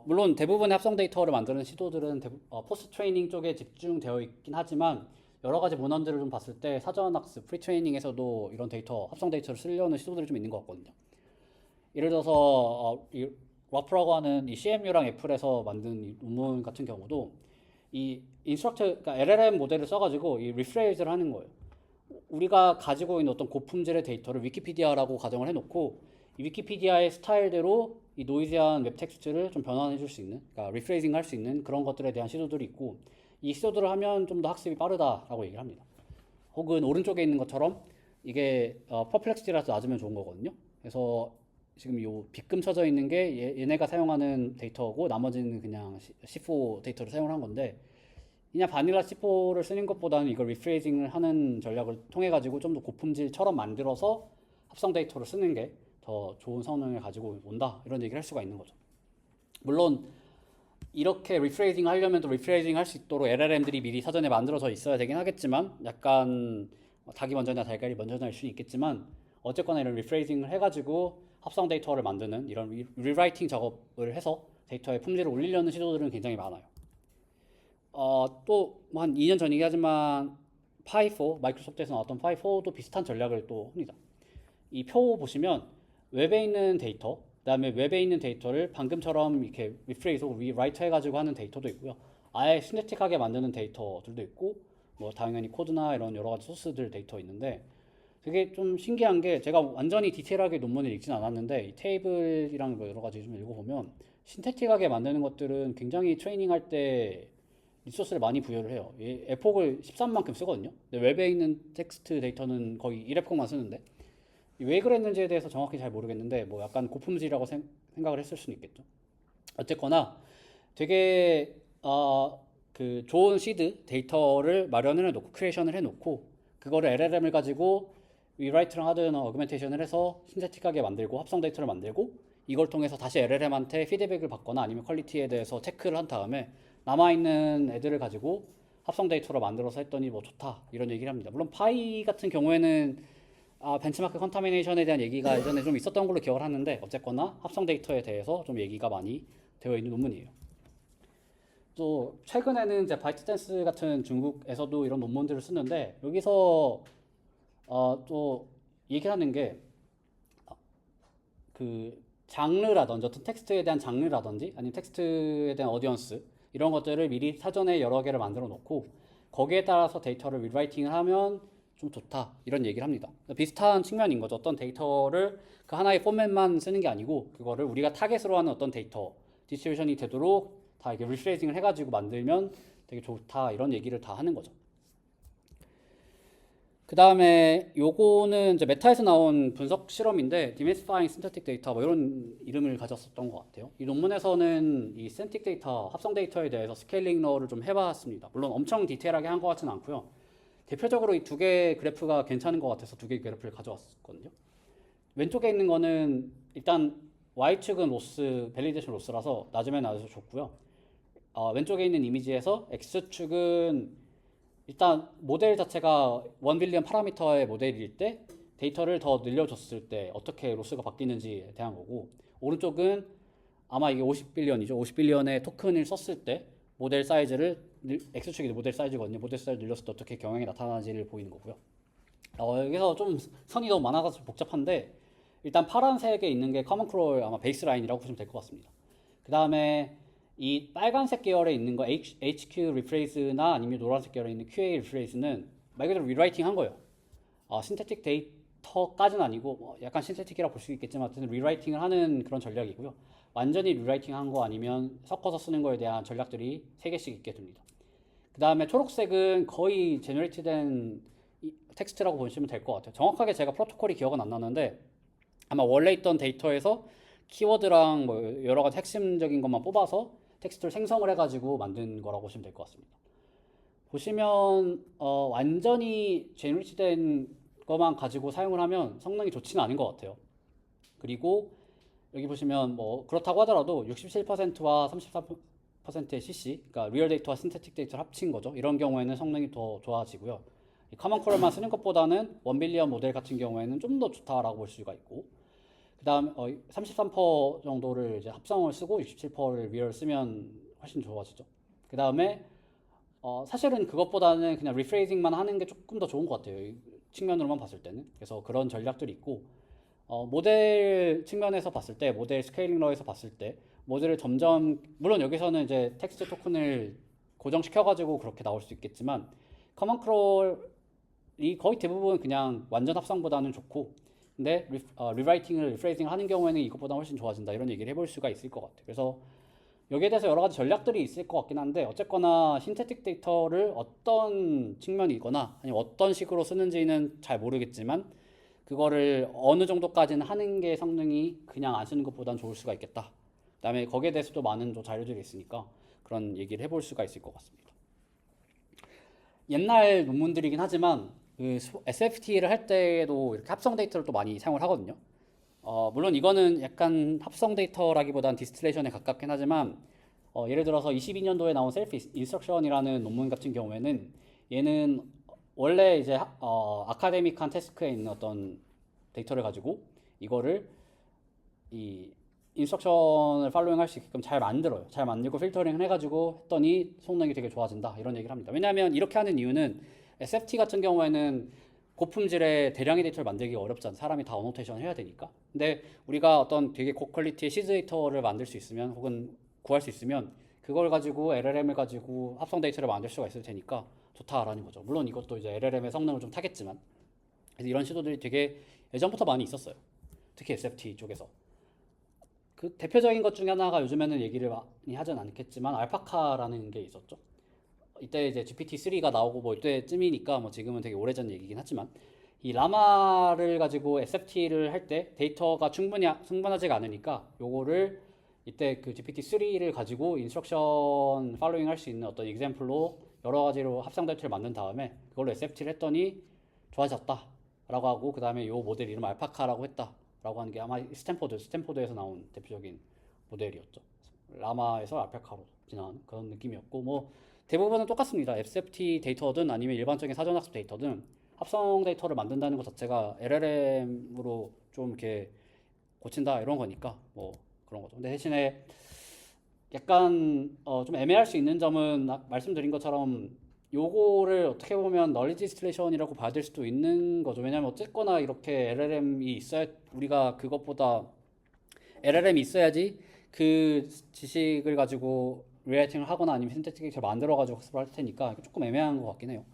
물론 대부분의 합성 데이터를 만드는 시도들은 포스트 트레이닝 쪽에 집중되어 있긴 하지만 여러 가지 문헌들을 좀 봤을 때 사전 학습, 프리 트레이닝에서도 이런 합성 데이터를 쓰려는 시도들이 좀 있는 것 같거든요. 예를 들어서 이 와프라고 하는 이 CMU랑 애플에서 만든 이 논문 같은 경우도 이 그러니까 LLM 모델을 써가지고 이 리프레이즈를 하는 거예요. 우리가 가지고 있는 어떤 고품질의 데이터를 위키피디아라고 가정을 해놓고 이 위키피디아의 스타일대로 이 노이즈한 웹 텍스트를 좀 변환해 줄 수 있는, 그러니까 리프레이징 할 수 있는 그런 것들에 대한 시도들이 있고 이 시도들을 하면 좀 더 학습이 빠르다라고 얘기를 합니다. 혹은 오른쪽에 있는 것처럼 이게 퍼플렉시티라서 낮으면 좋은 거거든요. 그래서 지금 요 빗금 쳐져 있는 게 얘네가 사용하는 데이터고 나머지는 그냥 C4 데이터를 사용을 한 건데 그냥 바닐라 C4를 쓰는 것보다는 이걸 리프레이징을 하는 전략을 통해 가지고 좀 더 고품질처럼 만들어서 합성 데이터를 쓰는 게 더 좋은 성능을 가지고 온다 이런 얘기를 할 수가 있는 거죠. 물론 이렇게 리프레이징 하려면 또 리프레이징 할 수 있도록 LLM들이 미리 사전에 만들어져 있어야 되긴 하겠지만 약간 닭이 먼저냐 달걀이 먼저냐일 수는 있겠지만 어쨌거나 이런 리프레이징을 해가지고 합성 데이터를 만드는 이런 리라이팅 작업을 해서 데이터의 품질을 올리려는 시도들은 굉장히 많아요. 또 뭐 한 2년 전이긴 하지만 파이4 마이크로소프트에서 나왔던 파이4도 비슷한 전략을 또 합니다. 이 표 보시면 웹에 있는 데이터, 그다음에 웹에 있는 데이터를 방금처럼 이렇게 리프레이즈, 리라이트 해가지고 하는 데이터도 있고요. 아예 시네틱하게 만드는 데이터들도 있고, 뭐 당연히 코드나 이런 여러 가지 소스들 데이터 있는데, 되게 좀 신기한 게 제가 완전히 디테일하게 논문을 읽진 않았는데 이 테이블이랑 뭐 여러 가지 좀 읽어보면 신테틱하게 만드는 것들은 굉장히 트레이닝할 때 리소스를 많이 부여를 해요. 에폭을 13만큼 쓰거든요. 근데 웹에 있는 텍스트 데이터는 거의 1에폭만 쓰는데 왜 그랬는지에 대해서 정확히 잘 모르겠는데 뭐 약간 고품질이라고 생각을 했을 수는 있겠죠. 어쨌거나 되게 그 좋은 시드 데이터를 마련을 해놓고 크리에이션을 해놓고 그거를 LLM을 가지고 리라이트랑 하드나 어그멘테이션을 해서 신세틱하게 만들고 합성 데이터를 만들고 이걸 통해서 다시 LLM한테 피드백을 받거나 아니면 퀄리티에 대해서 체크를 한 다음에 남아있는 애들을 가지고 합성 데이터로 만들어서 했더니 뭐 좋다 이런 얘기를 합니다. 물론 파이 같은 경우에는 벤치마크 컨타미네이션에 대한 얘기가 예전에 좀 있었던 걸로 기억을 하는데 어쨌거나 합성 데이터에 대해서 좀 얘기가 많이 되어 있는 논문이에요. 또 최근에는 이제 바이트댄스 같은 중국에서도 이런 논문들을 쓰는데 여기서 또 얘기하는 게 그 장르라든지 어떤 텍스트에 대한 장르라든지 아니면 텍스트에 대한 어디언스 이런 것들을 미리 사전에 여러 개를 만들어 놓고 거기에 따라서 데이터를 리라이팅을 하면 좀 좋다 이런 얘기를 합니다. 비슷한 측면인 거죠. 어떤 데이터를 그 하나의 포맷만 쓰는 게 아니고 그거를 우리가 타겟으로 하는 어떤 데이터 디스트리뷰션이 되도록 다 이렇게 리프레이징을 해가지고 만들면 되게 좋다 이런 얘기를 다 하는 거죠. 그 다음에 요거는 이제 메타에서 나온 분석 실험인데 Demystifying Synthetic Data 뭐 이런 이름을 가졌었던 것 같아요. 이 논문에서는 이 synthetic 데이터, 합성 데이터에 대해서 스케일링 러를 좀 해봤습니다. 물론 엄청 디테일하게 한 것 같지는 않고요. 대표적으로 이 두 개의 그래프가 괜찮은 것 같아서 두 개의 그래프를 가져왔거든요. 왼쪽에 있는 거는 일단 Y축은 로스, 밸리데이션 로스라서 낮으면 낮아서 좋고요. 왼쪽에 있는 이미지에서 X축은 일단 모델 자체가 1빌리언 파라미터의 모델일 때 데이터를 더 늘려줬을 때 어떻게 로스가 바뀌는지에 대한 거고 오른쪽은 아마 이게 50빌리언이죠. 50빌리언의 토큰을 썼을 때 모델 사이즈를 X축이 모델 사이즈거든요. 모델 사이즈 늘렸을 때 어떻게 경향이 나타나는지를 보이는 거고요. 여기서 좀 선이 너무 많아서 복잡한데 일단 파란색에 있는 게 커먼 크롤 아마 베이스 라인이라고 보시면 될 것 같습니다. 그 다음에 이 빨간색 계열에 있는 거 HQ 리프레이즈나 아니면 노란색 계열에 있는 QA 리프레이즈는 말 그대로 리라이팅 한 거예요. 신테틱 데이터까지는 아니고 뭐 약간 신테틱이라고 볼 수 있겠지만 어쨌든 리라이팅을 하는 그런 전략이고요. 완전히 리라이팅 한 거 아니면 섞어서 쓰는 거에 대한 전략들이 3개씩 있게 됩니다. 그 다음에 초록색은 거의 제너레이트된 텍스트라고 보시면 될 것 같아요. 정확하게 제가 프로토콜이 기억은 안 나는데 아마 원래 있던 데이터에서 키워드랑 뭐 여러 가지 핵심적인 것만 뽑아서 텍스트를 생성을 해가지고 만든 거라고 보시면 될 것 같습니다. 보시면 완전히 제너레이트된 것만 가지고 사용을 하면 성능이 좋지는 않은 것 같아요. 그리고 여기 보시면 뭐 그렇다고 하더라도 67%와 33%의 CC, 그러니까 리얼 데이터와 신테틱 데이터를 합친 거죠. 이런 경우에는 성능이 더 좋아지고요. 커먼 컬러만 쓰는 것보다는 1빌리언 모델 같은 경우에는 좀 더 좋다라고 볼 수가 있고, 그 다음 33% 정도를 이제 합성을 쓰고 67%를 리얼 쓰면 훨씬 좋아지죠. 그 다음에 사실은 그것보다는 그냥 리프레이징만 하는 게 조금 더 좋은 것 같아요. 이 측면으로만 봤을 때는. 그래서 그런 전략들이 있고, 모델 측면에서 봤을 때, 모델 스케일링 러에서 봤을 때, 모델을 점점, 물론 여기서는 이제 텍스트 토큰을 고정시켜가지고 그렇게 나올 수 있겠지만, 커먼 크롤이 거의 대부분 그냥 완전 합성보다는 좋고, 근데 리라이팅을, 리프레이징을 하는 경우에는 이것보다 훨씬 좋아진다. 이런 얘기를 해볼 수가 있을 것 같아요. 그래서 여기에 대해서 여러 가지 전략들이 있을 것 같긴 한데, 어쨌거나 신테틱 데이터를 어떤 측면이거나, 아니면 어떤 식으로 쓰는지는 잘 모르겠지만, 그거를 어느 정도까지는 하는 게 성능이 그냥 안 쓰는 것보단 좋을 수가 있겠다. 그다음에 거기에 대해서도 많은 또 자료들이 있으니까 그런 얘기를 해볼 수가 있을 것 같습니다. 옛날 논문들이긴 하지만 그 SFT를 할 때에도 이렇게 합성 데이터를 또 많이 사용을 하거든요. 물론 이거는 약간 합성 데이터라기보단 디스틸레이션에 가깝긴 하지만 예를 들어서 22년도에 나온 셀프 인스트럭션이라는 논문 같은 경우에는 얘는 원래 이제 아카데믹한 태스크에 있는 어떤 데이터를 가지고 이거를 이 인스트럭션을 팔로잉 할 수 있게끔 잘 만들어요. 잘 만들고 필터링을 해가지고 했더니 성능이 되게 좋아진다 이런 얘기를 합니다. 왜냐하면 이렇게 하는 이유는 SFT 같은 경우에는 고품질의 대량의 데이터를 만들기가 어렵잖아. 사람이 다 어노테이션을 해야 되니까. 근데 우리가 어떤 되게 고퀄리티의 시즈 데이터를 만들 수 있으면 혹은 구할 수 있으면 그걸 가지고 LLM을 가지고 합성 데이터를 만들 수가 있을 테니까 좋다라는 거죠. 물론 이것도 이제 LLM의 성능을 좀 타겠지만 그래서 이런 시도들이 되게 예전부터 많이 있었어요. 특히 SFT 쪽에서. 그 대표적인 것 중에 하나가 요즘에는 얘기를 많이 하진 않겠지만 알파카라는 게 있었죠. 이때 이제 GPT-3가 나오고 뭐 이때쯤이니까 뭐 지금은 되게 오래전 얘기긴 하지만 이 라마를 가지고 SFT를 할 때 데이터가 충분하지가 않으니까 요거를 이때 그 GPT-3를 가지고 인스트럭션 팔로잉 할 수 있는 어떤 익샘플로 여러 가지로 합성 데이터를 만든 다음에 그걸로 SFT를 했더니 좋아졌다 라고 하고 그 다음에 요 모델 이름 알파카라고 했다 라고 하는 게 아마 스탠포드에서 나온 대표적인 모델이었죠. 라마에서 알파카로 진화하는 그런 느낌이었고 뭐 대부분은 똑같습니다. SFT 데이터든 아니면 일반적인 사전학습 데이터든 합성 데이터를 만든다는 것 자체가 LLM으로 좀 이렇게 고친다 이런 거니까 뭐 그런 거죠. 근데 대신에 약간 좀 애매할 수 있는 점은 말씀드린 것처럼 요거를 어떻게 보면 널리지 디스틸레이션이라고 봐야 될 수도 있는 거죠. 왜냐하면 어쨌거나 이렇게 LLM이 있어야 우리가 그것보다 LLM이 있어야지 그 지식을 가지고 리라이팅을 하거나 아니면 신테틱을 만들어가지고 학습을 할 테니까 조금 애매한 것 같긴 해요.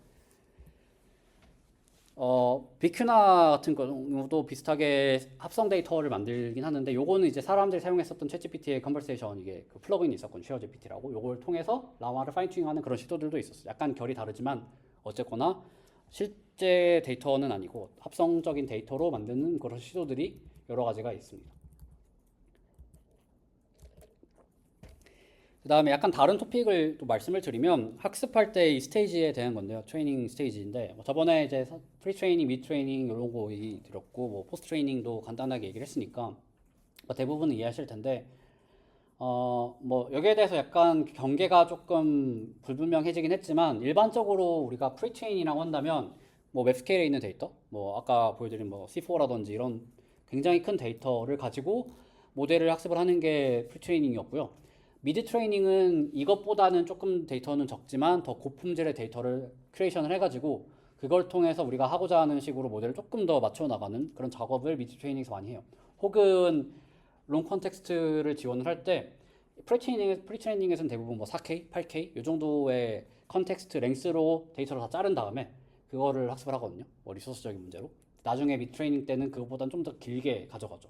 비큐나 같은 경우도 비슷하게 합성 데이터를 만들긴 하는데 요거는 이제 사람들이 사용했었던 챗GPT의 컨버세이션 이게 그 플러그인이 있었거든요. 쉐어GPT라고 요걸 통해서 라마를 파인튜닝하는 그런 시도들도 있었어요. 약간 결이 다르지만 어쨌거나 실제 데이터는 아니고 합성적인 데이터로 만드는 그런 시도들이 여러 가지가 있습니다. 그 다음에 약간 다른 토픽을 또 말씀을 드리면 학습할 때 이 스테이지에 대한 건데요. 트레이닝 스테이지인데 뭐 저번에 이제 프리 트레이닝, 미드 트레이닝 이런 거 얘기 드렸고 뭐 포스트 트레이닝도 간단하게 얘기를 했으니까 뭐 대부분은 이해하실 텐데 뭐 여기에 대해서 약간 경계가 조금 불분명해지긴 했지만 일반적으로 우리가 프리 트레이닝이라고 한다면 뭐 웹스케일에 있는 데이터, 뭐 아까 보여드린 뭐 C4라든지 이런 굉장히 큰 데이터를 가지고 모델을 학습을 하는 게 프리 트레이닝이었고요. 미드 트레이닝은 이것보다는 조금 데이터는 적지만 더 고품질의 데이터를 크리에이션을 해가지고 그걸 통해서 우리가 하고자 하는 식으로 모델을 조금 더 맞춰 나가는 그런 작업을 미드 트레이닝에서 많이 해요. 혹은 롱 컨텍스트를 지원을 할 때 프리트레이닝에서는 대부분 뭐 4K, 8K 이 정도의 컨텍스트 랭스로 데이터를 다 자른 다음에 그거를 학습을 하거든요. 뭐 리소스적인 문제로. 나중에 미드 트레이닝 때는 그거보다는 좀 더 길게 가져가죠.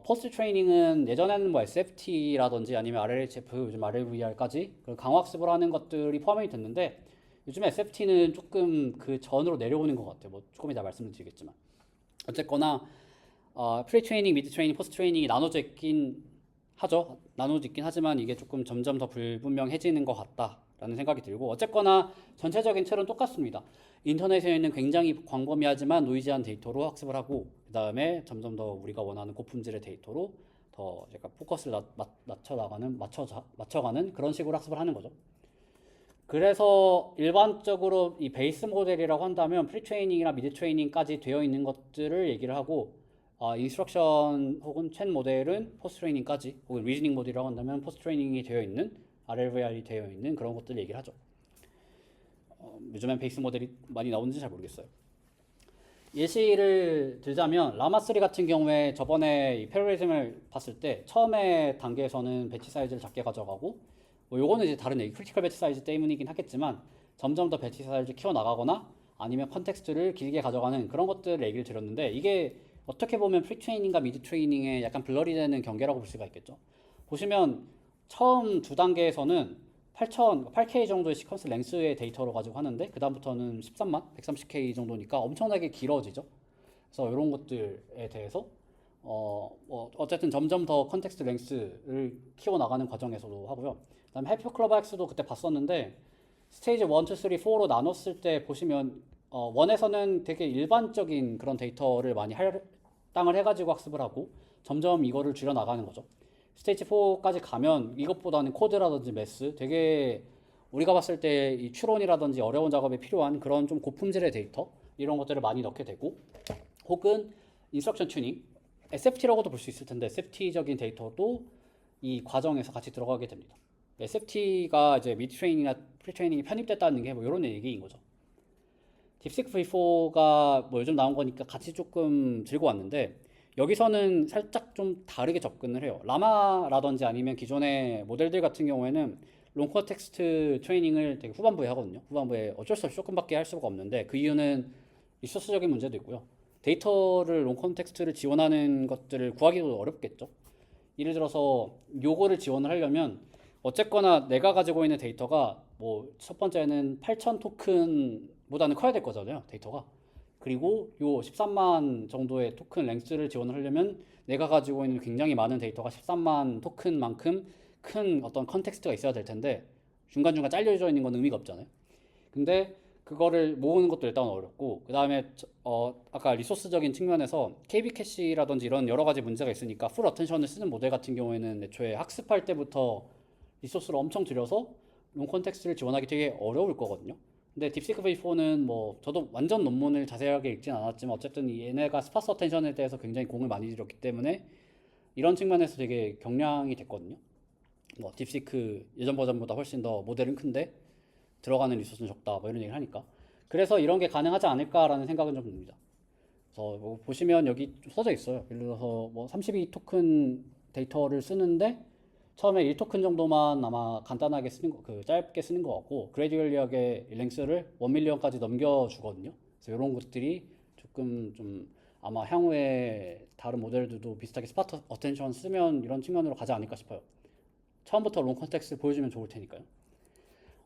포스트 트레이닝은 예전에는 뭐 SFT라든지 아니면 RLHF, 요즘 RLVR까지 강화학습을 하는 것들이 포함이 됐는데 요즘 SFT는 조금 그 전으로 내려오는 것 같아요. 뭐 조금 이따 말씀을 드리겠지만 어쨌거나 프리 트레이닝, 미드 트레이닝, 포스트 트레이닝이 나눠져 있긴 하죠. 나눠져 있긴 하지만 이게 조금 점점 더 불분명해지는 것 같다라는 생각이 들고 어쨌거나 전체적인 틀은 똑같습니다. 인터넷에는 굉장히 광범위하지만 노이즈한 데이터로 학습을 하고 그 다음에 점점 더 우리가 원하는 고품질의 데이터로 더 약간 포커스를 맞춰가는 그런 식으로 학습을 하는 거죠. 그래서 일반적으로 이 베이스 모델이라고 한다면 프리 트레이닝이나 미드 트레이닝까지 되어 있는 것들을 얘기를 하고 인스트럭션 혹은 챗 모델은 포스트 트레이닝까지 혹은 리즈닝 모델이라고 한다면 포스트 트레이닝이 되어 있는 RLVR이 되어 있는 그런 것들을 얘기를 하죠. 요즘엔 베이스 모델이 많이 나오는지 잘 모르겠어요. 예시를 들자면 라마3 같은 경우에 저번에 이 패러리즘을 봤을 때 처음에 단계에서는 배치 사이즈를 작게 가져가고 뭐 요거는 이제 다른 얘기 크리티컬 배치 사이즈 때문이긴 하겠지만 점점 더 배치 사이즈를 키워나가거나 아니면 컨텍스트를 길게 가져가는 그런 것들을 얘기를 드렸는데 이게 어떻게 보면 프리 트레이닝과 미드 트레이닝의 약간 블러리 되는 경계라고 볼 수가 있겠죠. 보시면 처음 두 단계에서는 8K 정도의 시퀀스 랭스의 데이터로 가지고 하는데 그 다음부터는 13만, 130K 정도니까 엄청나게 길어지죠. 그래서 이런 것들에 대해서 뭐 어쨌든 점점 더 컨텍스트 랭스를 키워나가는 과정에서도 하고요. 그다음에 하이퍼클럽엑스도 그때 봤었는데 스테이지 1, 2, 3, 4로 나눴을 때 보시면 1에서는 되게 일반적인 그런 데이터를 많이 할당을 해가지고 학습을 하고 점점 이거를 줄여나가는 거죠. 스테이지 4까지 가면 이것보다는 코드라든지 매스 되게 우리가 봤을 때 이 추론이라든지 어려운 작업에 필요한 그런 좀 고품질의 데이터 이런 것들을 많이 넣게 되고 혹은 인스트럭션 튜닝 SFT라고도 볼 수 있을 텐데 SFT적인 데이터도 이 과정에서 같이 들어가게 됩니다. SFT가 이제 미드 트레이닝이나 프리 트레이닝이 편입됐다는 게 뭐 이런 얘기인 거죠. 딥시크 V4가 뭐 요즘 나온 거니까 같이 조금 들고 왔는데 여기서는 살짝 좀 다르게 접근을 해요. 라마라든지 아니면 기존의 모델들 같은 경우에는 롱 컨텍스트 트레이닝을 되게 후반부에 하거든요. 후반부에 어쩔 수 없이 조금밖에 할 수가 없는데 그 이유는 리소스적인 문제도 있고요. 데이터를 롱 컨텍스트를 지원하는 것들을 구하기도 어렵겠죠. 예를 들어서 요거를 지원을 하려면 어쨌거나 내가 가지고 있는 데이터가 뭐 첫 번째는 8,000 토큰보다는 커야 될 거잖아요. 데이터가. 그리고 요 13만 정도의 토큰 랭스를 지원을 하려면 내가 가지고 있는 굉장히 많은 데이터가 13만 토큰만큼 큰 어떤 컨텍스트가 있어야 될 텐데 중간중간 잘려져 있는 건 의미가 없잖아요. 근데 그거를 모으는 것도 일단 어렵고 그 다음에 아까 리소스적인 측면에서 KB 캐시라든지 이런 여러 가지 문제가 있으니까 풀 어텐션을 쓰는 모델 같은 경우에는 애초에 학습할 때부터 리소스를 엄청 들여서 롱 컨텍스트를 지원하기 되게 어려울 거거든요. 근데 딥시크 V4는 뭐 저도 완전 논문을 자세하게 읽진 않았지만 어쨌든 얘네가 스파스 어텐션에 대해서 굉장히 공을 많이 들였기 때문에 이런 측면에서 되게 경량이 됐거든요. 뭐 딥시크 예전 버전보다 훨씬 더 모델은 큰데 들어가는 리소스는 적다 뭐 이런 얘기를 하니까 그래서 이런 게 가능하지 않을까라는 생각은 좀 듭니다. 그래서 뭐 보시면 여기 좀 써져 있어요. 예를 들어서 뭐 32 토큰 데이터를 쓰는데 처음에 1토큰 정도만 아마 간단하게 쓰는 거, 그 짧게 쓰는 것 같고 그래듀얼리하게 랭스를 1밀리언까지 넘겨주거든요. 그래서 이런 것들이 조금 좀 아마 향후에 다른 모델들도 비슷하게 스파트 어텐션 쓰면 이런 측면으로 가지 않을까 싶어요. 처음부터 롱 컨텍스트 보여주면 좋을 테니까요.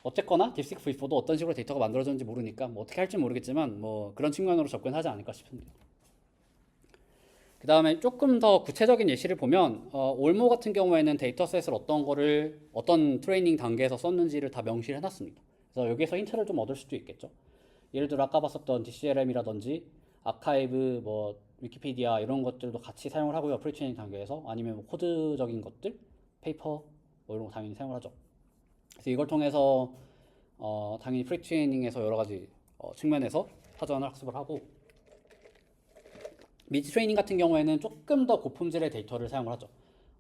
어쨌거나 딥시크 V4도 어떤 식으로 데이터가 만들어졌는지 모르니까 뭐 어떻게 할지 모르겠지만 뭐 그런 측면으로 접근하지 않을까 싶습니다. 그 다음에 조금 더 구체적인 예시를 보면 올모 같은 경우에는 데이터셋을 어떤 거를 어떤 트레이닝 단계에서 썼는지를 다 명시를 해놨습니다. 그래서 여기에서 힌트를 좀 얻을 수도 있겠죠. 예를 들어 아까 봤었던 DCLM이라든지 아카이브, 뭐 위키피디아 이런 것들도 같이 사용을 하고요. 프리트레이닝 단계에서 아니면 뭐 코드적인 것들, 페이퍼 뭐 이런 거 당연히 사용을 하죠. 그래서 이걸 통해서 당연히 프리트레이닝에서 여러 가지 측면에서 사전을 학습을 하고 미드 트레이닝 같은 경우에는 조금 더 고품질의 데이터를 사용을 하죠.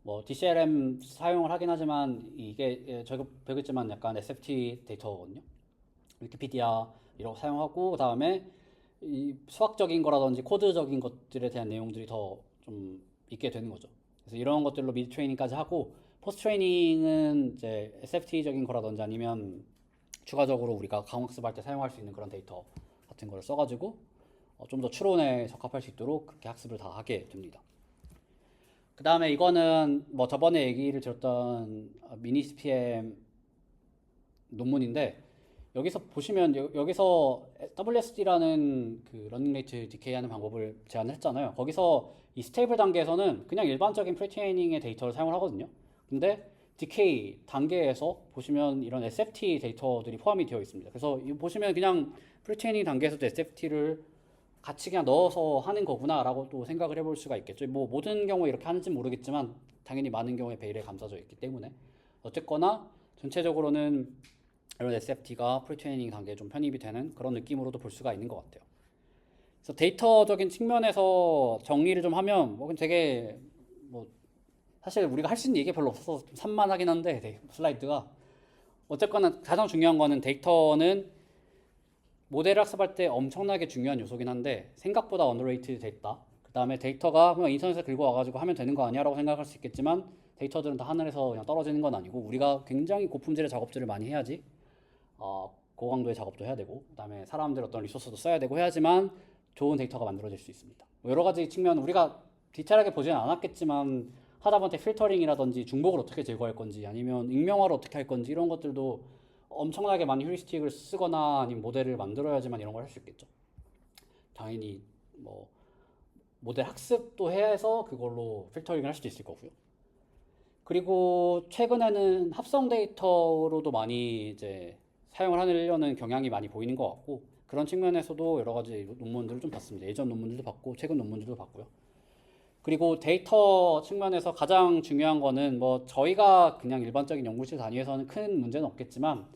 뭐 DCLM 사용을 하긴 하지만 이게 저희가 배우겠지만 약간 SFT 데이터거든요. 위키피디아 이런 거 사용하고 그다음에 이 수학적인 거라든지 코드적인 것들에 대한 내용들이 더 좀 있게 되는 거죠. 그래서 이런 것들로 미드 트레이닝까지 하고 포스트 트레이닝은 이제 SFT적인 거라든지 아니면 추가적으로 우리가 강학습할 때 사용할 수 있는 그런 데이터 같은 거를 써가지고 좀 더 추론에 적합할 수 있도록 그렇게 학습을 다 하게 됩니다. 그 다음에 이거는 뭐 저번에 얘기를 드렸던 미니스피엠 논문인데 여기서 보시면 여기서 WSD라는 그 러닝 레이트 디케이 하는 방법을 제안을 했잖아요. 거기서 이 스테이블 단계에서는 그냥 일반적인 프리트레이닝의 데이터를 사용을 하거든요. 근데 디케이 단계에서 보시면 이런 SFT 데이터들이 포함이 되어 있습니다. 그래서 보시면 그냥 프리트레이닝 단계에서도 SFT를 같이 그냥 넣어서 하는 거구나라고 또 생각을 해볼 수가 있겠죠. 뭐 모든 경우에 이렇게 하는지 모르겠지만 당연히 많은 경우에 베일에 감싸져 있기 때문에 어쨌거나 전체적으로는 이런 SFT가 프리트레이닝 단계에 좀 편입이 되는 그런 느낌으로도 볼 수가 있는 것 같아요. 그래서 데이터적인 측면에서 정리를 좀 하면 뭐 되게 뭐 사실 우리가 할 수 있는 얘기 별로 없어서 좀 산만하긴 한데 슬라이드가 어쨌거나 가장 중요한 거는 데이터는 모델을 학습할 때 엄청나게 중요한 요소긴 한데 생각보다 언더레이트 됐다. 그 다음에 데이터가 그냥 인터넷에서 긁어 와가지고 하면 되는 거 아니야 라고 생각할 수 있겠지만 데이터들은 다 하늘에서 그냥 떨어지는 건 아니고 우리가 굉장히 고품질의 작업들을 많이 해야지 고강도의 작업도 해야 되고 그 다음에 사람들 어떤 리소스도 써야 되고 해야지만 좋은 데이터가 만들어질 수 있습니다. 뭐 여러 가지 측면 우리가 디테일하게 보지는 않았겠지만 하다못해 필터링이라든지 중복을 어떻게 제거할 건지 아니면 익명화를 어떻게 할 건지 이런 것들도 엄청나게 많이 휴리스틱을 쓰거나 아니면 모델을 만들어야지만 이런 걸 할 수 있겠죠. 당연히 뭐 모델 학습도 해서 그걸로 필터링을 할 수도 있을 거고요. 그리고 최근에는 합성 데이터로도 많이 이제 사용을 하려는 경향이 많이 보이는 것 같고, 그런 측면에서도 여러 가지 논문들을 좀 봤습니다. 예전 논문들도 봤고 최근 논문들도 봤고요. 그리고 데이터 측면에서 가장 중요한 거는 뭐 저희가 그냥 일반적인 연구실 단위에서는 큰 문제는 없겠지만,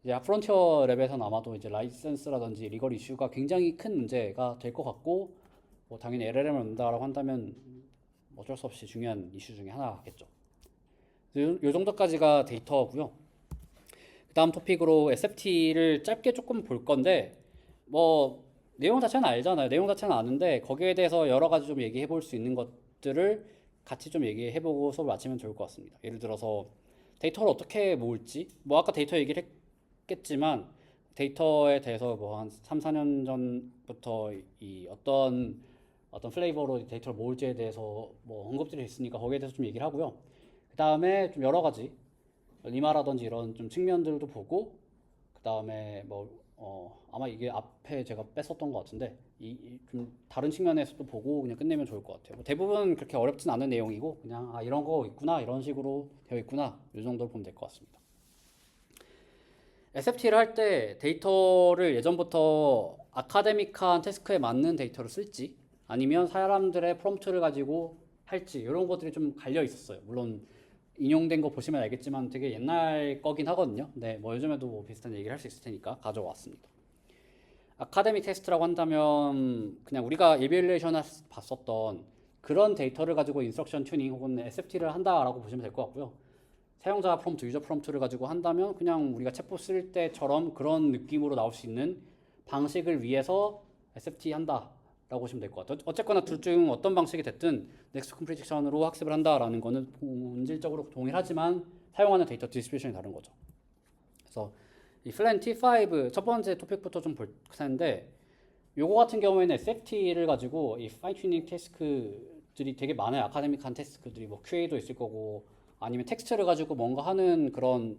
이제 프론티어 랩에서는 아마도 이제 라이센스라든지 리걸 이슈가 굉장히 큰 문제가 될 것 같고, 뭐 당연히 LLM을 넣는다라고 한다면 어쩔 수 없이 중요한 이슈 중에 하나겠죠. 요 정도까지가 데이터고요. 그 다음 토픽으로 SFT를 짧게 조금 볼 건데, 뭐 내용 자체는 알잖아요. 내용 자체는 아는데 거기에 대해서 여러 가지 좀 얘기해 볼 수 있는 것들을 같이 좀 얘기해 보고 수업을 마치면 좋을 것 같습니다. 예를 들어서 데이터를 어떻게 모을지, 뭐 아까 데이터 얘기를 했겠지만 데이터에 대해서 뭐 한 3, 4년 전부터 이 어떤 플레이버로 데이터를 모을지에 대해서 뭐 언급들이 있으니까 거기에 대해서 좀 얘기를 하고요. 그 다음에 좀 여러 가지 리마라든지 이런 좀 측면들도 보고, 그 다음에 뭐 아마 이게 앞에 제가 뺐었던 것 같은데 좀 다른 측면에서도 보고 그냥 끝내면 좋을 것 같아요. 뭐 대부분 그렇게 어렵진 않은 내용이고 그냥 아 이런 거 있구나 이런 식으로 되어 있구나 이 정도로 보면 될 것 같습니다. SFT를 할 때 데이터를 예전부터 아카데믹한 태스크에 맞는 데이터를 쓸지 아니면 사람들의 프롬프트를 가지고 할지 이런 것들이 좀 갈려 있었어요. 물론 인용된 거 보시면 알겠지만 되게 옛날 거긴 하거든요. 네, 뭐 요즘에도 뭐 비슷한 얘기를 할 수 있을 테니까 가져왔습니다. 아카데믹 테스트라고 한다면 그냥 우리가 이밸류에이션을 봤었던 그런 데이터를 가지고 인스트럭션 튜닝 혹은 SFT를 한다라고 보시면 될 것 같고요. 사용자 프롬프트, 유저 프롬프트를 가지고 한다면 그냥 우리가 챗봇 쓸 때처럼 그런 느낌으로 나올 수 있는 방식을 위해서 SFT 한다라고 보시면 될 것 같아요. 어쨌거나 둘 중 어떤 방식이 됐든 넥스트 컴프리딕션으로 학습을 한다라는 거는 본질적으로 동일하지만 사용하는 데이터 디스트리뷰션이 다른 거죠. 그래서 이 플랜 T5 첫 번째 토픽부터 좀 볼 텐데, 요거 같은 경우에는 SFT를 가지고 이 파인 튜닝 태스크들이 되게 많아요. 아카데믹한 태스크들이 뭐 QA도 있을 거고 아니면 텍스트를 가지고 뭔가 하는 그런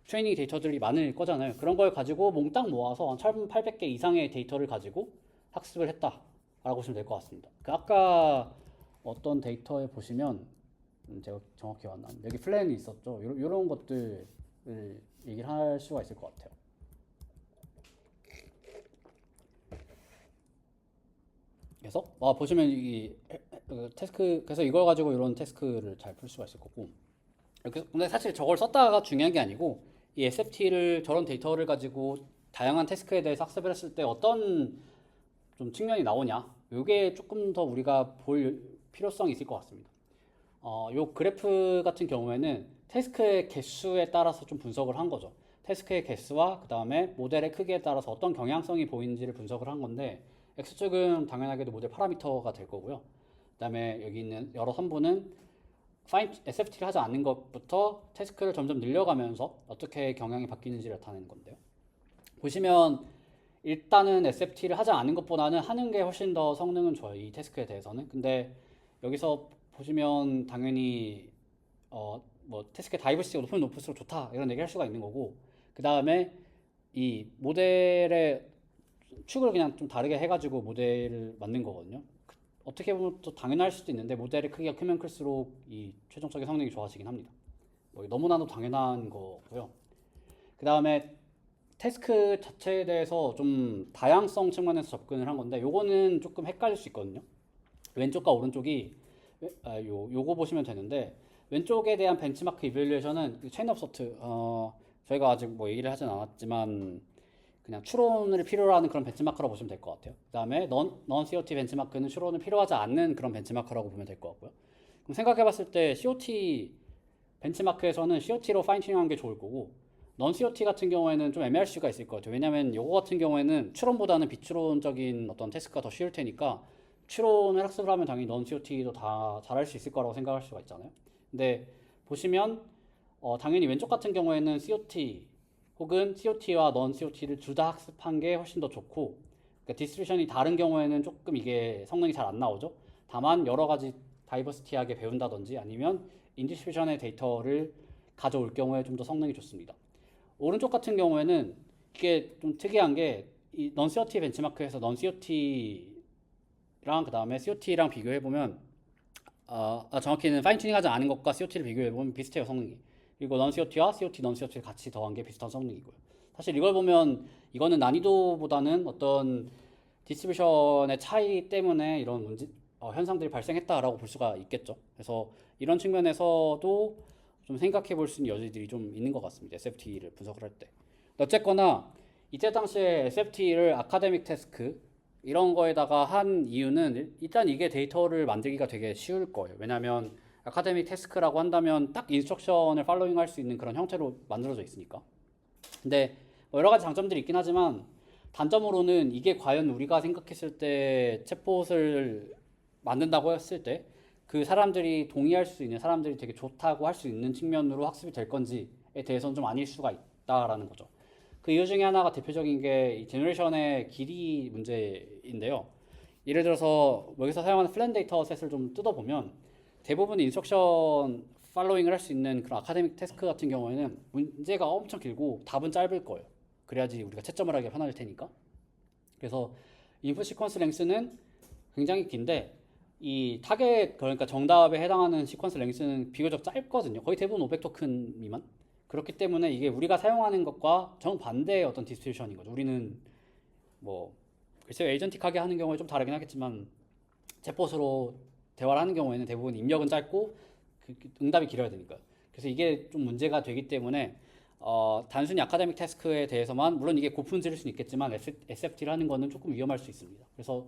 트레이닝 데이터들이 많을 거잖아요. 그런 걸 가지고 몽땅 모아서 한 1800개 이상의 데이터를 가지고 학습을 했다라고 보시면 될 것 같습니다. 그 아까 어떤 데이터에 보시면 제가 정확히 왔나 여기 플랜이 있었죠. 이런 것들을 얘기를 할 수가 있을 것 같아요. 그래서 보시면 이 태스크 그래서 이걸 가지고 이런 태스크를 잘 풀 수가 있을 거고, 근데 사실 저걸 썼다가 중요한 게 아니고 이 SFT를 저런 데이터를 가지고 다양한 태스크에 대해서 학습을 했을 때 어떤 좀 측면이 나오냐, 이게 조금 더 우리가 볼 필요성이 있을 것 같습니다. 요 그래프 같은 경우에는 태스크의 개수에 따라서 좀 분석을 한 거죠. 태스크의 개수와 그 다음에 모델의 크기에 따라서 어떤 경향성이 보이는지를 분석을 한 건데, X축은 당연하게도 모델 파라미터가 될 거고요. 그 다음에 여기 있는 여러 선분은 SFT를 하지 않는 것부터 태스크를 점점 늘려가면서 어떻게 경향이 바뀌는지를 나타내는 건데요. 보시면 일단은 SFT를 하지 않는 것보다는 하는 게 훨씬 더 성능은 좋아요. 이 태스크에 대해서는. 근데 여기서 보시면 당연히 뭐 태스크의 다이버시티가 높으면 높을수록 좋다 이런 얘기 할 수가 있는 거고, 그 다음에 이 모델의 축을 그냥 좀 다르게 해가지고 모델을 만든 거거든요. 어떻게 보면 또 당연할 수도 있는데 모델의 크기가 크면 클수록 이 최종적인 성능이 좋아지긴 합니다. 뭐 너무나도 당연한 거고요. 그 다음에 태스크 자체에 대해서 좀 다양성 측면에서 접근을 한 건데, 요거는 조금 헷갈릴 수 있거든요. 왼쪽과 오른쪽이 요거 보시면 되는데, 왼쪽에 대한 벤치마크 이밸류에이션은 체인 오브 소트 저희가 아직 뭐 얘기를 하진 않았지만 그냥 추론을 필요로 하는 그런 벤치마크라고 보시면 될 것 같아요. 그 다음에 non COT 벤치마크는 추론을 필요하지 않는 그런 벤치마크라고 보면 될 것 같고요. 그럼 생각해 봤을 때 COT 벤치마크에서는 COT로 파인 튜닝하는 게 좋을 거고, non COT 같은 경우에는 좀 애매할 수가 있을 것 같아요. 왜냐면 요거 같은 경우에는 추론보다는 비추론적인 어떤 태스크가 더 쉬울 테니까 추론을 학습을 하면 당연히 non COT도 다 잘할 수 있을 거라고 생각할 수가 있잖아요. 근데 보시면 당연히 왼쪽 같은 경우에는 COT 혹은 COT와 non COT를 둘 다 학습한 게 훨씬 더 좋고, 그러니까 디스트리뷰션이 다른 경우에는 조금 이게 성능이 잘 안 나오죠. 다만 여러 가지 다이버시티하게 배운다든지 아니면 인디스트리뷰션의 데이터를 가져올 경우에 좀 더 성능이 좋습니다. 오른쪽 같은 경우에는 이게 좀 특이한 게 이 non COT 벤치마크에서 non COT를 그 다음에 COT랑 비교해보면 정확히는 파인 튜닝하지 않은 것과 COT를 비교해보면 비슷해요, 성능이. 그리고 넌 COT와 COT, 넌 COT를 같이 더한 게 비슷한 성능이고요. 사실 이걸 보면 이거는 난이도보다는 어떤 디스트리뷰션의 차이 때문에 이런 현상들이 발생했다라고 볼 수가 있겠죠. 그래서 이런 측면에서도 좀 생각해 볼 수 있는 여지들이 좀 있는 것 같습니다. SFT를 분석을 할 때. 어쨌거나 이때 당시에 SFT를 아카데믹 태스크 이런 거에다가 한 이유는 일단 이게 데이터를 만들기가 되게 쉬울 거예요. 왜냐하면 아카데믹 태스크라고 한다면 딱 인스트럭션을 팔로잉 할 수 있는 그런 형태로 만들어져 있으니까. 근데 뭐 여러 가지 장점들이 있긴 하지만 단점으로는 이게 과연 우리가 생각했을 때 챗봇을 만든다고 했을 때 그 사람들이 동의할 수 있는, 사람들이 되게 좋다고 할 수 있는 측면으로 학습이 될 건지에 대해서는 좀 아닐 수가 있다라는 거죠. 그 이유 중에 하나가 대표적인 게 이 제너레이션의 길이 문제인데요. 예를 들어서 여기서 사용하는 플랜 데이터 셋을 좀 뜯어보면 대부분 인스트럭션 팔로잉을 할 수 있는 그런 아카데믹 태스크 같은 경우에는 문제가 엄청 길고 답은 짧을 거예요. 그래야지 우리가 채점을 하기 편할 테니까. 그래서 인풋 시퀀스 랭스는 굉장히 긴데 이 타겟, 그러니까 정답에 해당하는 시퀀스 랭스는 비교적 짧거든요. 거의 대부분 500토큰 미만. 그렇기 때문에 이게 우리가 사용하는 것과 정반대의 어떤 디스트리뷰션인 거죠. 우리는 뭐 글쎄요, 에이전틱하게 하는 경우에 좀 다르긴 하겠지만 챗봇으로 대화를 하는 경우에는 대부분 입력은 짧고 응답이 길어야 되니까요. 그래서 이게 좀 문제가 되기 때문에 단순히 아카데믹 태스크에 대해서만, 물론 이게 고품질일 수는 있겠지만 SFT를 하는 거는 조금 위험할 수 있습니다. 그래서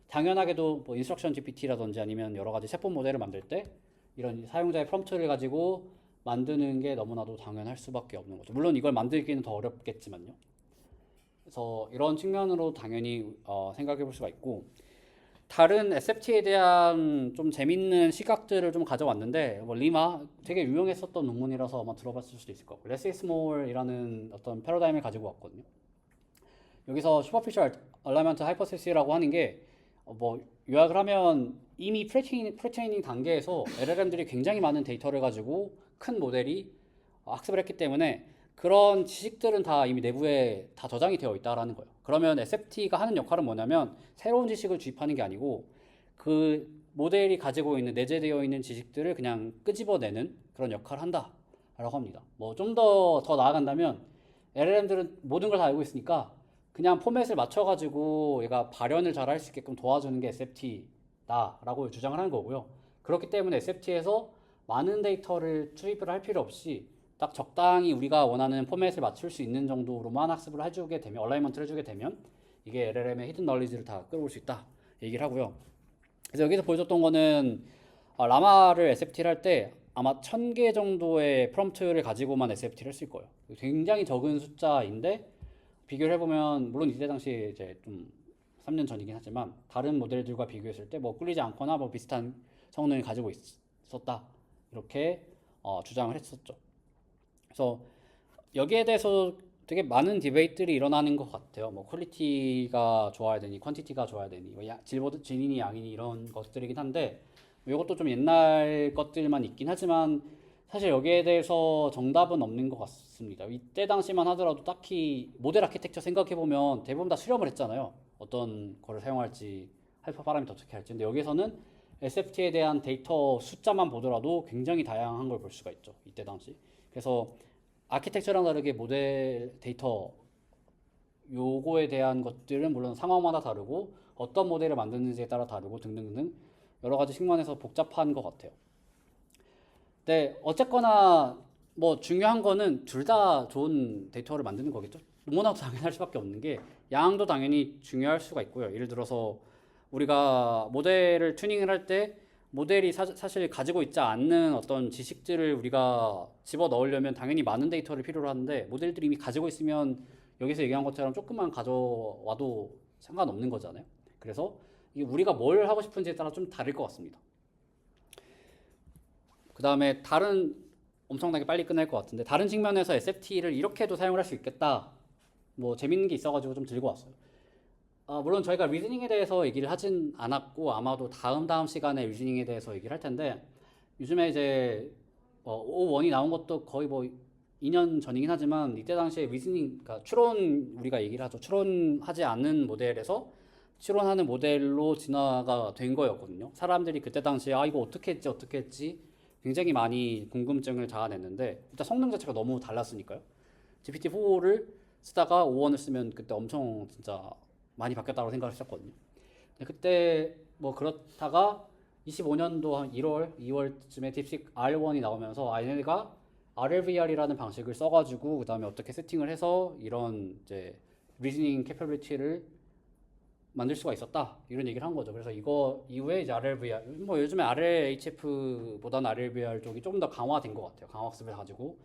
당연하게도 뭐 인스트럭션 GPT라든지 아니면 여러 가지 챗봇 모델을 만들 때 이런 사용자의 프롬프트를 가지고 만드는 게 너무나도 당연할 수밖에 없는 거죠. 물론 이걸 만들기는 더 어렵겠지만요. 그래서 이런 측면으로 당연히 생각해 볼 수가 있고, 다른 SFT에 대한 좀 재밌는 시각들을 좀 가져왔는데, 뭐 리마 되게 유용했었던 논문이라서 아마 들어봤을 수도 있을 거고, 레스 이스 모어이라는 어떤 패러다임을 가지고 왔거든요. 여기서 슈퍼피셜 얼라이먼트 하이퍼세시라고 하는 게 뭐 요약을 하면 이미 프리트레이닝 단계에서 LLM들이 굉장히 많은 데이터를 가지고 큰 모델이 학습을 했기 때문에 그런 지식들은 다 이미 내부에 다 저장이 되어 있다라는 거예요. 그러면 SFT가 하는 역할은 뭐냐면 새로운 지식을 주입하는 게 아니고 그 모델이 가지고 있는 내재되어 있는 지식들을 그냥 끄집어내는 그런 역할을 한다라고 합니다. 뭐 좀 더 나아간다면 LLM들은 모든 걸 다 알고 있으니까 그냥 포맷을 맞춰가지고 얘가 발현을 잘 할 수 있게끔 도와주는 게 SFT다라고 주장을 하는 거고요. 그렇기 때문에 SFT에서 많은 데이터를 투입을 할 필요 없이 딱 적당히 우리가 원하는 포맷을 맞출 수 있는 정도로만 학습을 해주게 되면, 얼라이먼트를 해주게 되면 이게 LLM의 히든 널리지를 다 끌어올 수 있다 얘기를 하고요. 그래서 여기서 보여줬던 거는 라마를 SFT를 할 때 아마 1000개 정도의 프롬프트를 가지고만 SFT를 했을 거예요. 굉장히 적은 숫자인데 비교를 해보면, 물론 이때 당시 이제 좀 3년 전이긴 하지만 다른 모델들과 비교했을 때 뭐 끌리지 않거나 뭐 비슷한 성능을 가지고 있었다 이렇게 주장을 했었죠. 그래서 여기에 대해서 되게 많은 디베이트들이 일어나는 것 같아요. 뭐 퀄리티가 좋아야 되니, 퀀티티가 좋아야 되니, 뭐 질이니 양이니 이런 것들이긴 한데 이것도 좀 옛날 것들만 있긴 하지만 사실 여기에 대해서 정답은 없는 것 같습니다. 이때 당시만 하더라도 딱히 모델 아키텍처 생각해보면 대부분 다 수렴을 했잖아요. 어떤 거를 사용할지, 하이퍼 파라미터 어떻게 할지. 근데 여기서는 SFT에 대한 데이터 숫자만 보더라도 굉장히 다양한 걸 볼 수가 있죠. 이때 당시. 그래서 아키텍처랑 다르게 모델 데이터 요거에 대한 것들은 물론 상황마다 다르고 어떤 모델을 만드는지에 따라 다르고 등등등 여러 가지 측면에서 복잡한 것 같아요. 네, 어쨌거나 뭐 중요한 거는 둘 다 좋은 데이터를 만드는 거겠죠. 너무나도 당연할 수밖에 없는 게 양도 당연히 중요할 수가 있고요. 예를 들어서 우리가 모델을 튜닝을 할 때 모델이 사실 가지고 있지 않는 어떤 지식들을 우리가 집어 넣으려면 당연히 많은 데이터를 필요로 하는데 모델들이 이미 가지고 있으면 여기서 얘기한 것처럼 조금만 가져와도 상관없는 거잖아요. 그래서 이게 우리가 뭘 하고 싶은지에 따라 좀 다를 것 같습니다. 그 다음에 엄청나게 빨리 끝날 것 같은데 다른 측면에서 SFT를 이렇게도 사용을 할 수 있겠다. 뭐 재밌는 게 있어가지고 좀 들고 왔어요. 물론 저희가 리즈닝에 대해서 얘기를 하진 않았고 아마도 다음 시간에 리즈닝에 대해서 얘기를 할 텐데 요즘에 이제 O1이 나온 것도 거의 뭐 2년 전이긴 하지만 이때 당시에 리즈닝, 그러니까 추론 우리가 얘기를 하죠. 추론하지 않는 모델에서 추론하는 모델로 진화가 된 거였거든요. 사람들이 그때 당시에 아 이거 어떻게 했지 굉장히 많이 궁금증을 자아냈는데 일단 성능 자체가 너무 달랐으니까요. GPT-4를 쓰다가 5원을 쓰면 그때 엄청 진짜 많이 바뀌었다고 생각을 했었거든요. 근데 그때 뭐 그렇다가 25년도 한 1월, 2월쯤에 딥식 R1이 나오면서 얘네가 RLVR이라는 방식을 써가지고 그 다음에 어떻게 세팅을 해서 이런 이제 리즈닝 캐퍼빌리티를 만들 수가 있었다 이런 얘기를 한 거죠. 그래서 이거 이후에 이제 RLVR 뭐 요즘에 RLHF보다는 RLVR 쪽이 조금 더 강화된 것 같아요. 강화학습을 가지고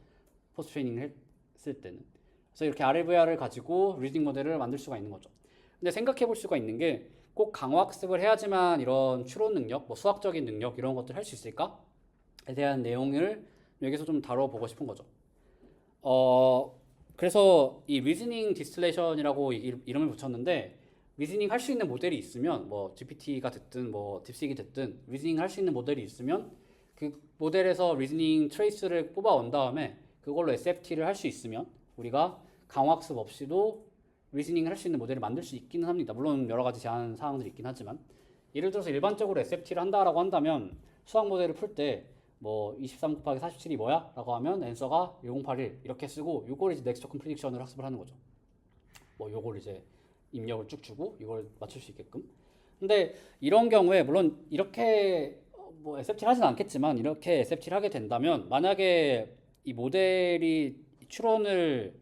포스트 트레이닝을 했을 때는. 그래서 이렇게 RLVR을 가지고 리딩 모델을 만들 수가 있는 거죠. 근데 생각해 볼 수가 있는 게 꼭 강화학습을 해야지만 이런 추론 능력, 뭐 수학적인 능력 이런 것들 할 수 있을까에 대한 내용을 여기서 좀 다뤄보고 싶은 거죠. 그래서 이 리즈닝 디스틸레이션이라고 이름을 붙였는데 리즈닝 할 수 있는 모델이 있으면 뭐 GPT가 됐든 뭐 딥식이 됐든 리즈닝 할 수 있는 모델이 있으면 그 모델에서 리즈닝 트레이스를 뽑아온 다음에 그걸로 SFT를 할 수 있으면 우리가 강화학습 없이도 리즈닝을 할 수 있는 모델을 만들 수 있기는 합니다. 물론 여러 가지 제한 사항들이 있긴 하지만 예를 들어서 일반적으로 SFT를 한다라고 한다면 수학 모델을 풀 때 뭐 23 곱하기 47이 뭐야? 라고 하면 앤서가 1081 이렇게 쓰고 요걸 이제 넥스트 토큰 프리딕션으로 학습을 하는 거죠. 뭐 요걸 이제 입력을 쭉 주고 이걸 맞출 수 있게끔. 근데 이런 경우에 물론 이렇게 뭐 SFT를 하진 않겠지만 이렇게 SFT를 하게 된다면 만약에 이 모델이 추론을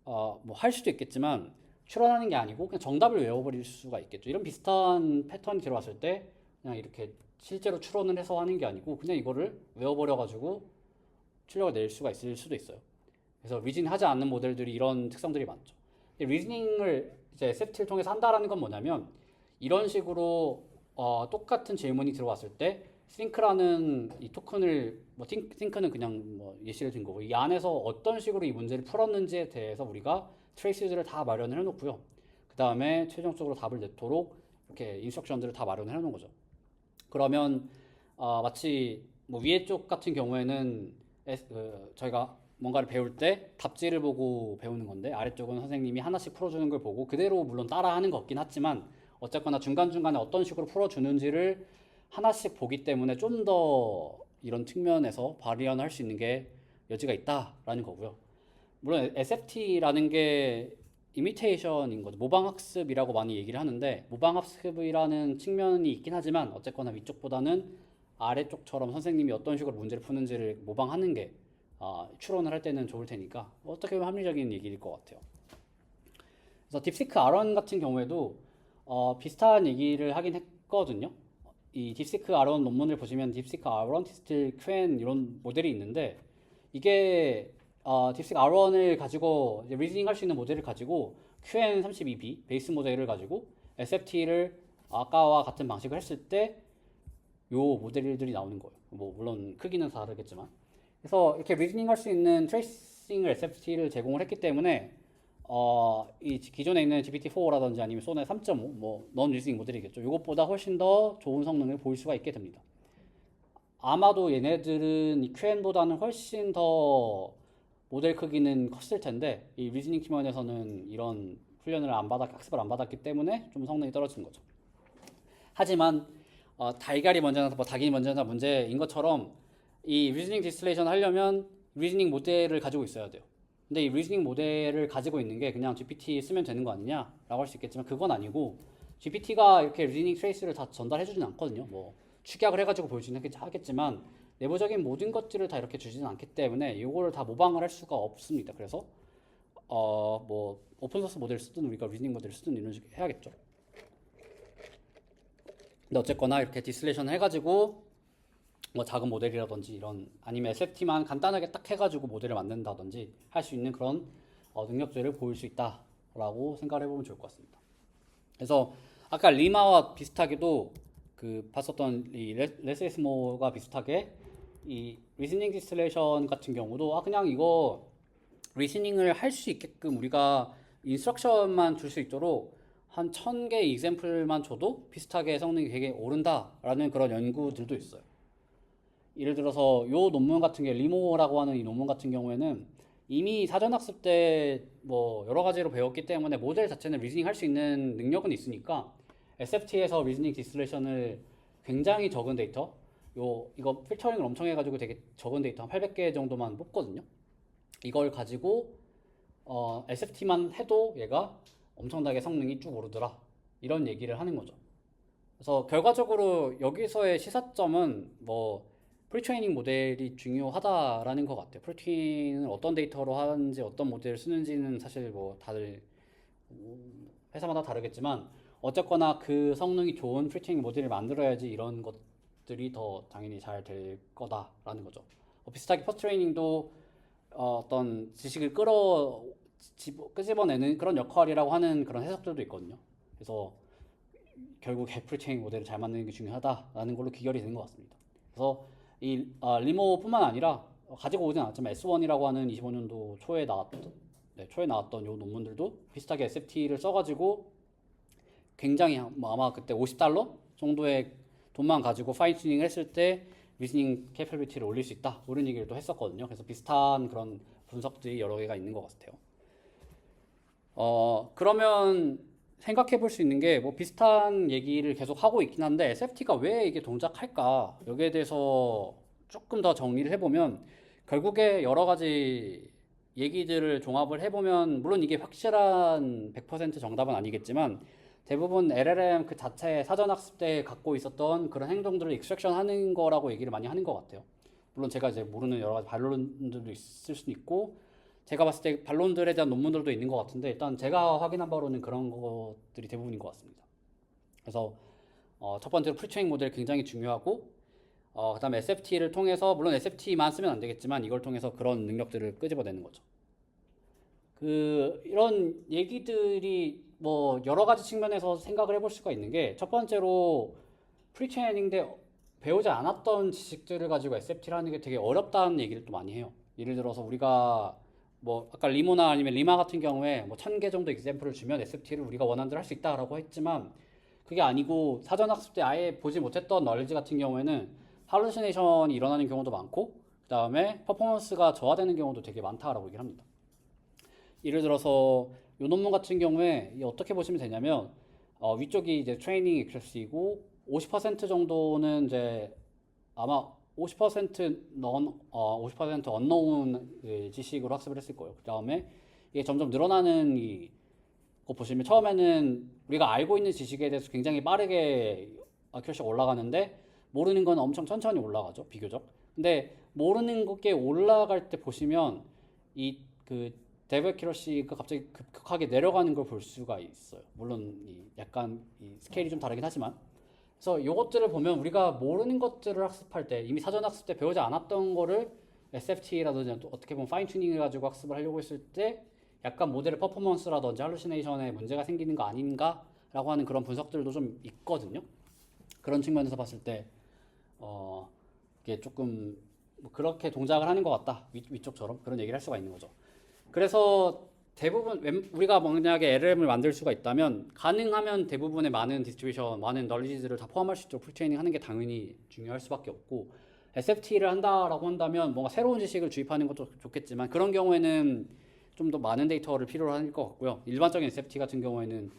뭐 할 수도 있겠지만 추론하는 게 아니고 그냥 정답을 외워버릴 수가 있겠죠. 이런 비슷한 패턴이 들어왔을 때 그냥 이렇게 실제로 추론을 해서 하는 게 아니고 그냥 이거를 외워버려가지고 출력을 낼 수가 있을 수도 있어요. 그래서 리즈닝 하지 않는 모델들이 이런 특성들이 많죠. 근데 리즈닝을 이제 SFT를 통해서 한다라는 건 뭐냐면 이런 식으로 똑같은 질문이 들어왔을 때 싱크라는 이 토큰을 뭐 싱크는 그냥 뭐 예시를 든 거고 이 안에서 어떤 식으로 이 문제를 풀었는지에 대해서 우리가 트레이스들을 다 마련을 해놓고요. 그 다음에 최종적으로 답을 내도록 이렇게 인스트럭션들을 다 마련을 해놓은 거죠. 그러면 마치 뭐 위에 쪽 같은 경우에는 저희가 뭔가를 배울 때 답지를 보고 배우는 건데 아래쪽은 선생님이 하나씩 풀어주는 걸 보고 그대로 물론 따라하는 것 같긴 하지만 어쨌거나 중간중간에 어떤 식으로 풀어주는지를 하나씩 보기 때문에 좀 더 이런 측면에서 발현할 수 있는 게 여지가 있다라는 거고요. 물론 SFT라는 게 이미테이션인 거죠. 모방학습이라고 많이 얘기를 하는데 모방학습이라는 측면이 있긴 하지만 어쨌거나 위쪽보다는 아래쪽처럼 선생님이 어떤 식으로 문제를 푸는지를 모방하는 게 추론을 할 때는 좋을 테니까 어떻게 보면 합리적인 얘기일 것 같아요. 그래서 딥시크 R1 같은 경우에도 비슷한 얘기를 하긴 했거든요. 이 딥시크 R1 논문을 보시면 딥시크 R1, 디스틸, 퀸 이런 모델이 있는데 이게 딥시크 R1을 가지고 리즈닝 할 수 있는 모델을 가지고 QN32B 베이스 모델을 가지고 SFT를 아까와 같은 방식을 했을 때 요 모델들이 나오는 거예요. 뭐 물론 크기는 다르겠지만 그래서 이렇게 리즈닝 할 수 있는 트레이싱을 SFT를 제공을 했기 때문에 이 기존에 있는 GPT-4라든지 아니면 소넷 3.5 뭐 넌 리즈닝 모델이겠죠. 이것보다 훨씬 더 좋은 성능을 보일 수가 있게 됩니다. 아마도 얘네들은 이 QN보다는 훨씬 더 모델 크기는 컸을 텐데 이 리즈닝 팀원에서는 이런 훈련을 학습을 안 받았기 때문에 좀 성능이 떨어지는 거죠. 하지만 달걀이 먼저 나서 뭐 닭이 먼저 나서 문제인 것처럼 이 리즈닝 디스틸레이션 하려면 리즈닝 모델을 가지고 있어야 돼요. 근데 이 리즈닝 모델을 가지고 있는 게 그냥 GPT 쓰면 되는 거 아니냐라고 할 수 있겠지만 그건 아니고 GPT가 이렇게 리즈닝 트레이스를 다 전달해 주진 않거든요. 뭐 축약을 해가지고 보여주는 게 하겠지만 내부적인 모든 것들을 다 이렇게 주지는 않기 때문에 이거를 다 모방을 할 수가 없습니다. 그래서 뭐 오픈소스 모델을 쓰든 우리가 리즈닝 모델을 쓰든 이런 식으로 해야겠죠. 근데 어쨌거나 이렇게 디스틸레이션 해가지고 뭐 작은 모델이라든지 이런 아니면 SFT만 간단하게 딱 해가지고 모델을 만든다든지 할 수 있는 그런 능력들을 보일 수 있다라고 생각을 해보면 좋을 것 같습니다. 그래서 아까 리마와 비슷하게도 그 봤었던 이 레스리스모가 비슷하게 이 리스닝 디스틸레이션 같은 경우도 그냥 이거 리스닝을 할 수 있게끔 우리가 인스트럭션만 줄 수 있도록 한 1000개 이샘플만 줘도 비슷하게 성능이 되게 오른다라는 그런 연구들도 있어요. 예를 들어서 요 논문 같은 게 리모라고 하는 이 논문 같은 경우에는 이미 사전학습 때 뭐 여러 가지로 배웠기 때문에 모델 자체는 리즈닝 할 수 있는 능력은 있으니까 SFT에서 리즈닝 디스틸레이션을 굉장히 적은 데이터, 이거 필터링을 엄청 해가지고 되게 적은 데이터 한 800개 정도만 뽑거든요. 이걸 가지고 SFT만 해도 얘가 엄청나게 성능이 쭉 오르더라, 이런 얘기를 하는 거죠. 그래서 결과적으로 여기서의 시사점은 뭐 프리트레이닝 모델이 중요하다라는 것 같아요. 프리트레이닝을 어떤 데이터로 하는지 어떤 모델을 쓰는지는 사실 뭐 다들 회사마다 다르겠지만 어쨌거나 그 성능이 좋은 프리트레이닝 모델을 만들어야지 이런 것들이 더 당연히 잘 될 거다라는 거죠. 비슷하게 퍼스트 트레이닝도 어떤 지식을 끄집어내는 그런 역할이라고 하는 그런 해석들도 있거든요. 그래서 결국 프리트레이닝 모델을 잘 만드는 게 중요하다라는 걸로 귀결이 되는 것 같습니다. 그래서 이 리모뿐만 아니라 가지고 오진 않았지만 S1이라고 하는 25년도 초에 나왔던 요 논문들도 비슷하게 SFT를 써가지고 굉장히 뭐 아마 그때 $50 정도의 돈만 가지고 파인 튜닝을 했을 때 리스닝 캐퍼빌리티를 올릴 수 있다, 이런 얘기를 또 했었거든요. 그래서 비슷한 그런 분석들이 여러 개가 있는 것 같아요. 그러면 생각해 볼 수 있는 게 뭐 비슷한 얘기를 계속 하고 있긴 한데 SFT가 왜 이게 동작할까, 여기에 대해서 조금 더 정리를 해보면 결국에 여러 가지 얘기들을 종합을 해보면, 물론 이게 확실한 100% 정답은 아니겠지만 대부분 LLM 그 자체 사전학습 때 갖고 있었던 그런 행동들을 익스트랙션 하는 거라고 얘기를 많이 하는 것 같아요. 물론 제가 이제 모르는 여러 가지 반론들도 있을 수도 있고 제가 봤을 때 반론들에 대한 논문들도 있는 것 같은데, 일단 제가 확인한 바로는 그런 것들이 대부분인 것 같습니다. 그래서 첫 번째로 프리트레이닝 모델 굉장히 중요하고, 그 다음에 SFT를 통해서, 물론 SFT만 쓰면 안 되겠지만 이걸 통해서 그런 능력들을 끄집어내는 거죠. 이런 얘기들이 뭐 여러 가지 측면에서 생각을 해볼 수가 있는 게, 첫 번째로 프리트레이닝 때 배우지 않았던 지식들을 가지고 SFT를 하는 게 되게 어렵다는 얘기를 또 많이 해요. 예를 들어서 우리가 뭐 아까 리모나 아니면 리마 같은 경우에 뭐 1000개 정도 example을 주면 SFT를 우리가 원하는 대로 할 수 있다라고 했지만 그게 아니고 사전학습 때 아예 보지 못했던 널리지 같은 경우에는 할루시네이션이 일어나는 경우도 많고, 그 다음에 퍼포먼스가 저하되는 경우도 되게 많다라고 얘기를 합니다. 예를 들어서 이 논문 같은 경우에 어떻게 보시면 되냐면 위쪽이 이제 트레이닝 액큐러시이고 50% 정도는 이제 아마 50%50% 언노운 지식으로 학습을 했을 거예요. 그 다음에 이게 점점 늘어나는 거 보시면 처음에는 우리가 알고 있는 지식에 대해서 굉장히 빠르게 액큐러시가 올라가는데 모르는 건 엄청 천천히 올라가죠, 비교적. 근데 모르는 게 올라갈 때 보시면 그 데브 액큐러시가 갑자기 급격하게 내려가는 걸 볼 수가 있어요. 물론 약간 스케일이 좀 다르긴 하지만. 그래서 이것들을 보면 우리가 모르는 것들을 학습할 때, 이미 사전 학습 때 배우지 않았던 거를 SFT라든지 또 어떻게 보면 파인 튜닝 해가지고 학습을 하려고 했을 때 약간 모델의 퍼포먼스라든지 할루시네이션에 문제가 생기는 거 아닌가라고 하는 그런 분석들도 좀 있거든요. 그런 측면에서 봤을 때 이게 조금 뭐 그렇게 동작을 하는 것 같다, 위쪽처럼 그런 얘기를 할 수가 있는 거죠. 그래서 대부분 우리가 만약에 LLM을 만들 수가 있다면 가능하면 대부분의 많은 디스트리뷰션, 많은 널리지들을 다 포함할 수 있도록 프리트레이닝 하는 게 당연히 중요할 수밖에 없고, SFT를 한다라고 한다면 뭔가 새로운 지식을 주입하는 것도 좋겠지만 그런 경우에는 좀 더 많은 데이터를 필요로 할 것 같고요. 일반적인 SFT 같은 경우에는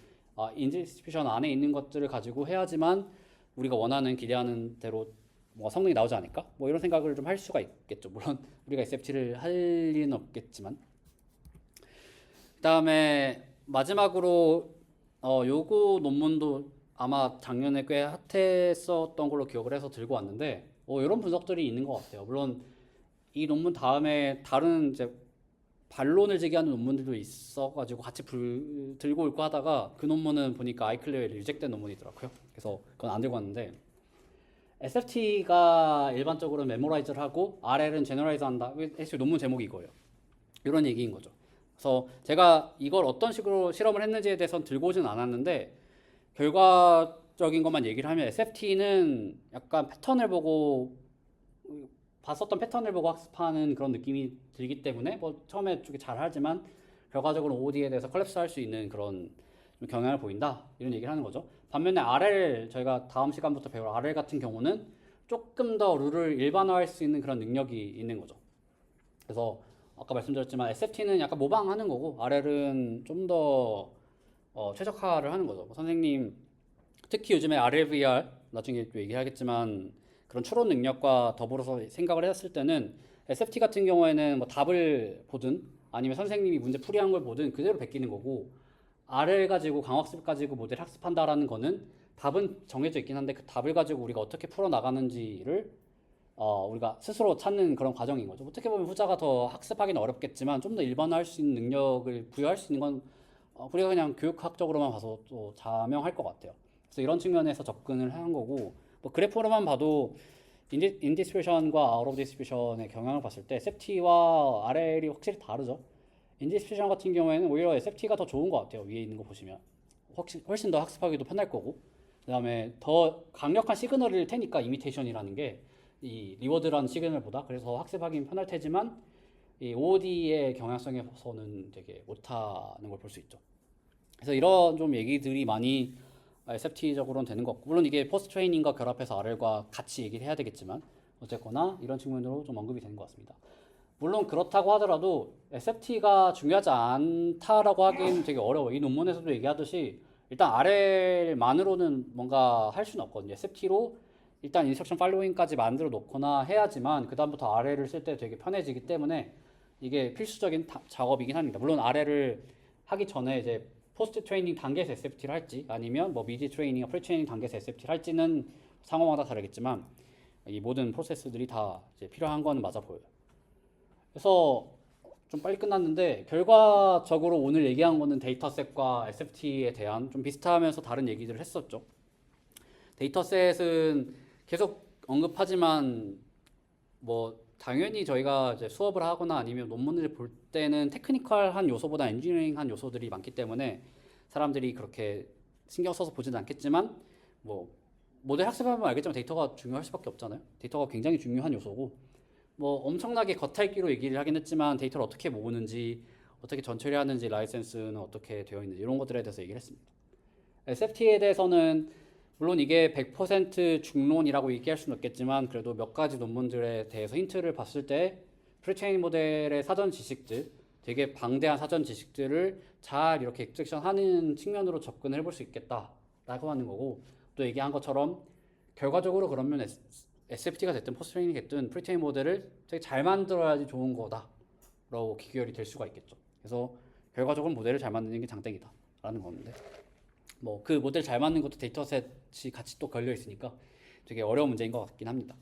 인디스트리뷰션 안에 있는 것들을 가지고 해야지만 우리가 원하는 기대하는 대로 뭐 성능이 나오지 않을까? 뭐 이런 생각을 좀 할 수가 있겠죠. 물론 우리가 SFT를 할 리는 없겠지만. 그다음에 마지막으로 요거 논문도 아마 작년에 꽤 핫했었던 걸로 기억을 해서 들고 왔는데 이런 분석들이 있는 것 같아요. 물론 이 논문 다음에 다른 이제 반론을 제기하는 논문들도 있어가지고 같이 들고 올거 하다가 그 논문은 보니까 아이클레어에 리젝된 논문이더라고요. 그래서 그건 안 들고 왔는데, SFT가 일반적으로 메모라이즈를 하고 RL은 제너라이즈 한다. 사실 논문 제목이 이거예요. 이런 얘기인 거죠. 그래서 제가 이걸 어떤 식으로 실험을 했는지에 대해서는 들고 오진 않았는데 결과적인 것만 얘기를 하면 SFT는 약간 봤었던 패턴을 보고 학습하는 그런 느낌이 들기 때문에 뭐 처음에 되게 잘 하지만 결과적으로 OOD에 대해서 컬랩스 할 수 있는 그런 좀 경향을 보인다, 이런 얘기를 하는 거죠. 반면에 RL, 저희가 다음 시간부터 배울 RL 같은 경우는 조금 더 룰을 일반화할 수 있는 그런 능력이 있는 거죠. 그래서 아까 말씀드렸지만 SFT는 약간 모방하는 거고 RL은 좀 더 최적화를 하는 거죠. 뭐 선생님 특히 요즘에 RLVR 나중에 또 얘기하겠지만 그런 추론 능력과 더불어서 생각을 했을 때는 SFT 같은 경우에는 뭐 답을 보든 아니면 선생님이 문제 풀이한 걸 보든 그대로 베끼는 거고 R을 가지고 강학습 가지고 모델 학습한다라는 거는 답은 정해져 있긴 한데 그 답을 가지고 우리가 어떻게 풀어 나가는지를 우리가 스스로 찾는 그런 과정인 거죠. 어떻게 보면 후자가 더 학습하기는 어렵겠지만 좀 더 일반화할 수 있는 능력을 부여할 수 있는 건 우리가 그냥 교육학적으로만 봐서 또 자명할 것 같아요. 그래서 이런 측면에서 접근을 한 거고 뭐 그래프로만 봐도 인디스트리뷰션과 아웃 오브 디스트리뷰션의 경향을 봤을 때 SFT와 RL이 확실히 다르죠. 인디스트리뷰션 같은 경우에는 오히려 SFT가 더 좋은 것 같아요. 위에 있는 거 보시면 훨씬 더 학습하기도 편할 거고 그다음에 더 강력한 시그널일 테니까 이미테이션이라는 게 이 리워드라는 시그널보다 그래서 학습하기는 편할 테지만 이 OOD의 경향성에서는 되게 못하는 걸 볼 수 있죠. 그래서 이런 좀 얘기들이 많이 SFT적으로는 되는 것 같고 물론 이게 포스트 트레이닝과 결합해서 R과 같이 얘기를 해야 되겠지만 어쨌거나 이런 측면으로 좀 언급이 되는 것 같습니다. 물론 그렇다고 하더라도 SFT가 중요하지 않다라고 하기는 되게 어려워. 이 논문에서도 얘기하듯이 일단 RL만으로는 뭔가 할 수는 없거든요. SFT로 일단 인스트럭션 팔로잉까지 만들어 놓거나 해야지만 그 다음부터 RL을 쓸 때 되게 편해지기 때문에 이게 필수적인 작업이긴 합니다. 물론 RL을 하기 전에 이제 포스트 트레이닝 단계에서 SFT를 할지 아니면 뭐 미디 트레이닝, 프리 트레이닝 단계에서 SFT를 할지는 상황마다 다르겠지만 이 모든 프로세스들이 다 이제 필요한 거는 맞아 보여요. 그래서 좀 빨리 끝났는데 결과적으로 오늘 얘기한 거는 데이터셋과 SFT에 대한 좀 비슷하면서 다른 얘기들을 했었죠. 데이터셋은 계속 언급하지만 뭐 당연히 저희가 이제 수업을 하거나 아니면 논문을 볼 때는 테크니컬한 요소보다 엔지니어링한 요소들이 많기 때문에 사람들이 그렇게 신경 써서 보지는 않겠지만 뭐 모델 학습하면 알겠지만 데이터가 중요할 수밖에 없잖아요. 데이터가 굉장히 중요한 요소고 뭐 엄청나게 겉핥기로 얘기를 하긴 했지만 데이터를 어떻게 모으는지 어떻게 전처리하는지 라이센스는 어떻게 되어 있는지 이런 것들에 대해서 얘기를 했습니다. SFT에 대해서는 물론 이게 100% 중론이라고 얘기할 수는 없겠지만 그래도 몇 가지 논문들에 대해서 힌트를 봤을 때 프리트레이닝 모델의 사전 지식들 되게 방대한 사전 지식들을 잘 이렇게 액섹션 하는 측면으로 접근을 해볼 수 있겠다라고 하는 거고 또 얘기한 것처럼 결과적으로 그러면 SFT가 됐든 포스트 트레이닝이 됐든 프리트레이닝 모델을 되게 잘 만들어야지 좋은 거다라고 귀결이 될 수가 있겠죠. 그래서 결과적으로 모델을 잘 만드는 게 장땡이다라는 건데 뭐 그 모델 잘 맞는 것도 데이터셋이 같이 또 걸려 있으니까 되게 어려운 문제인 것 같긴 합니다.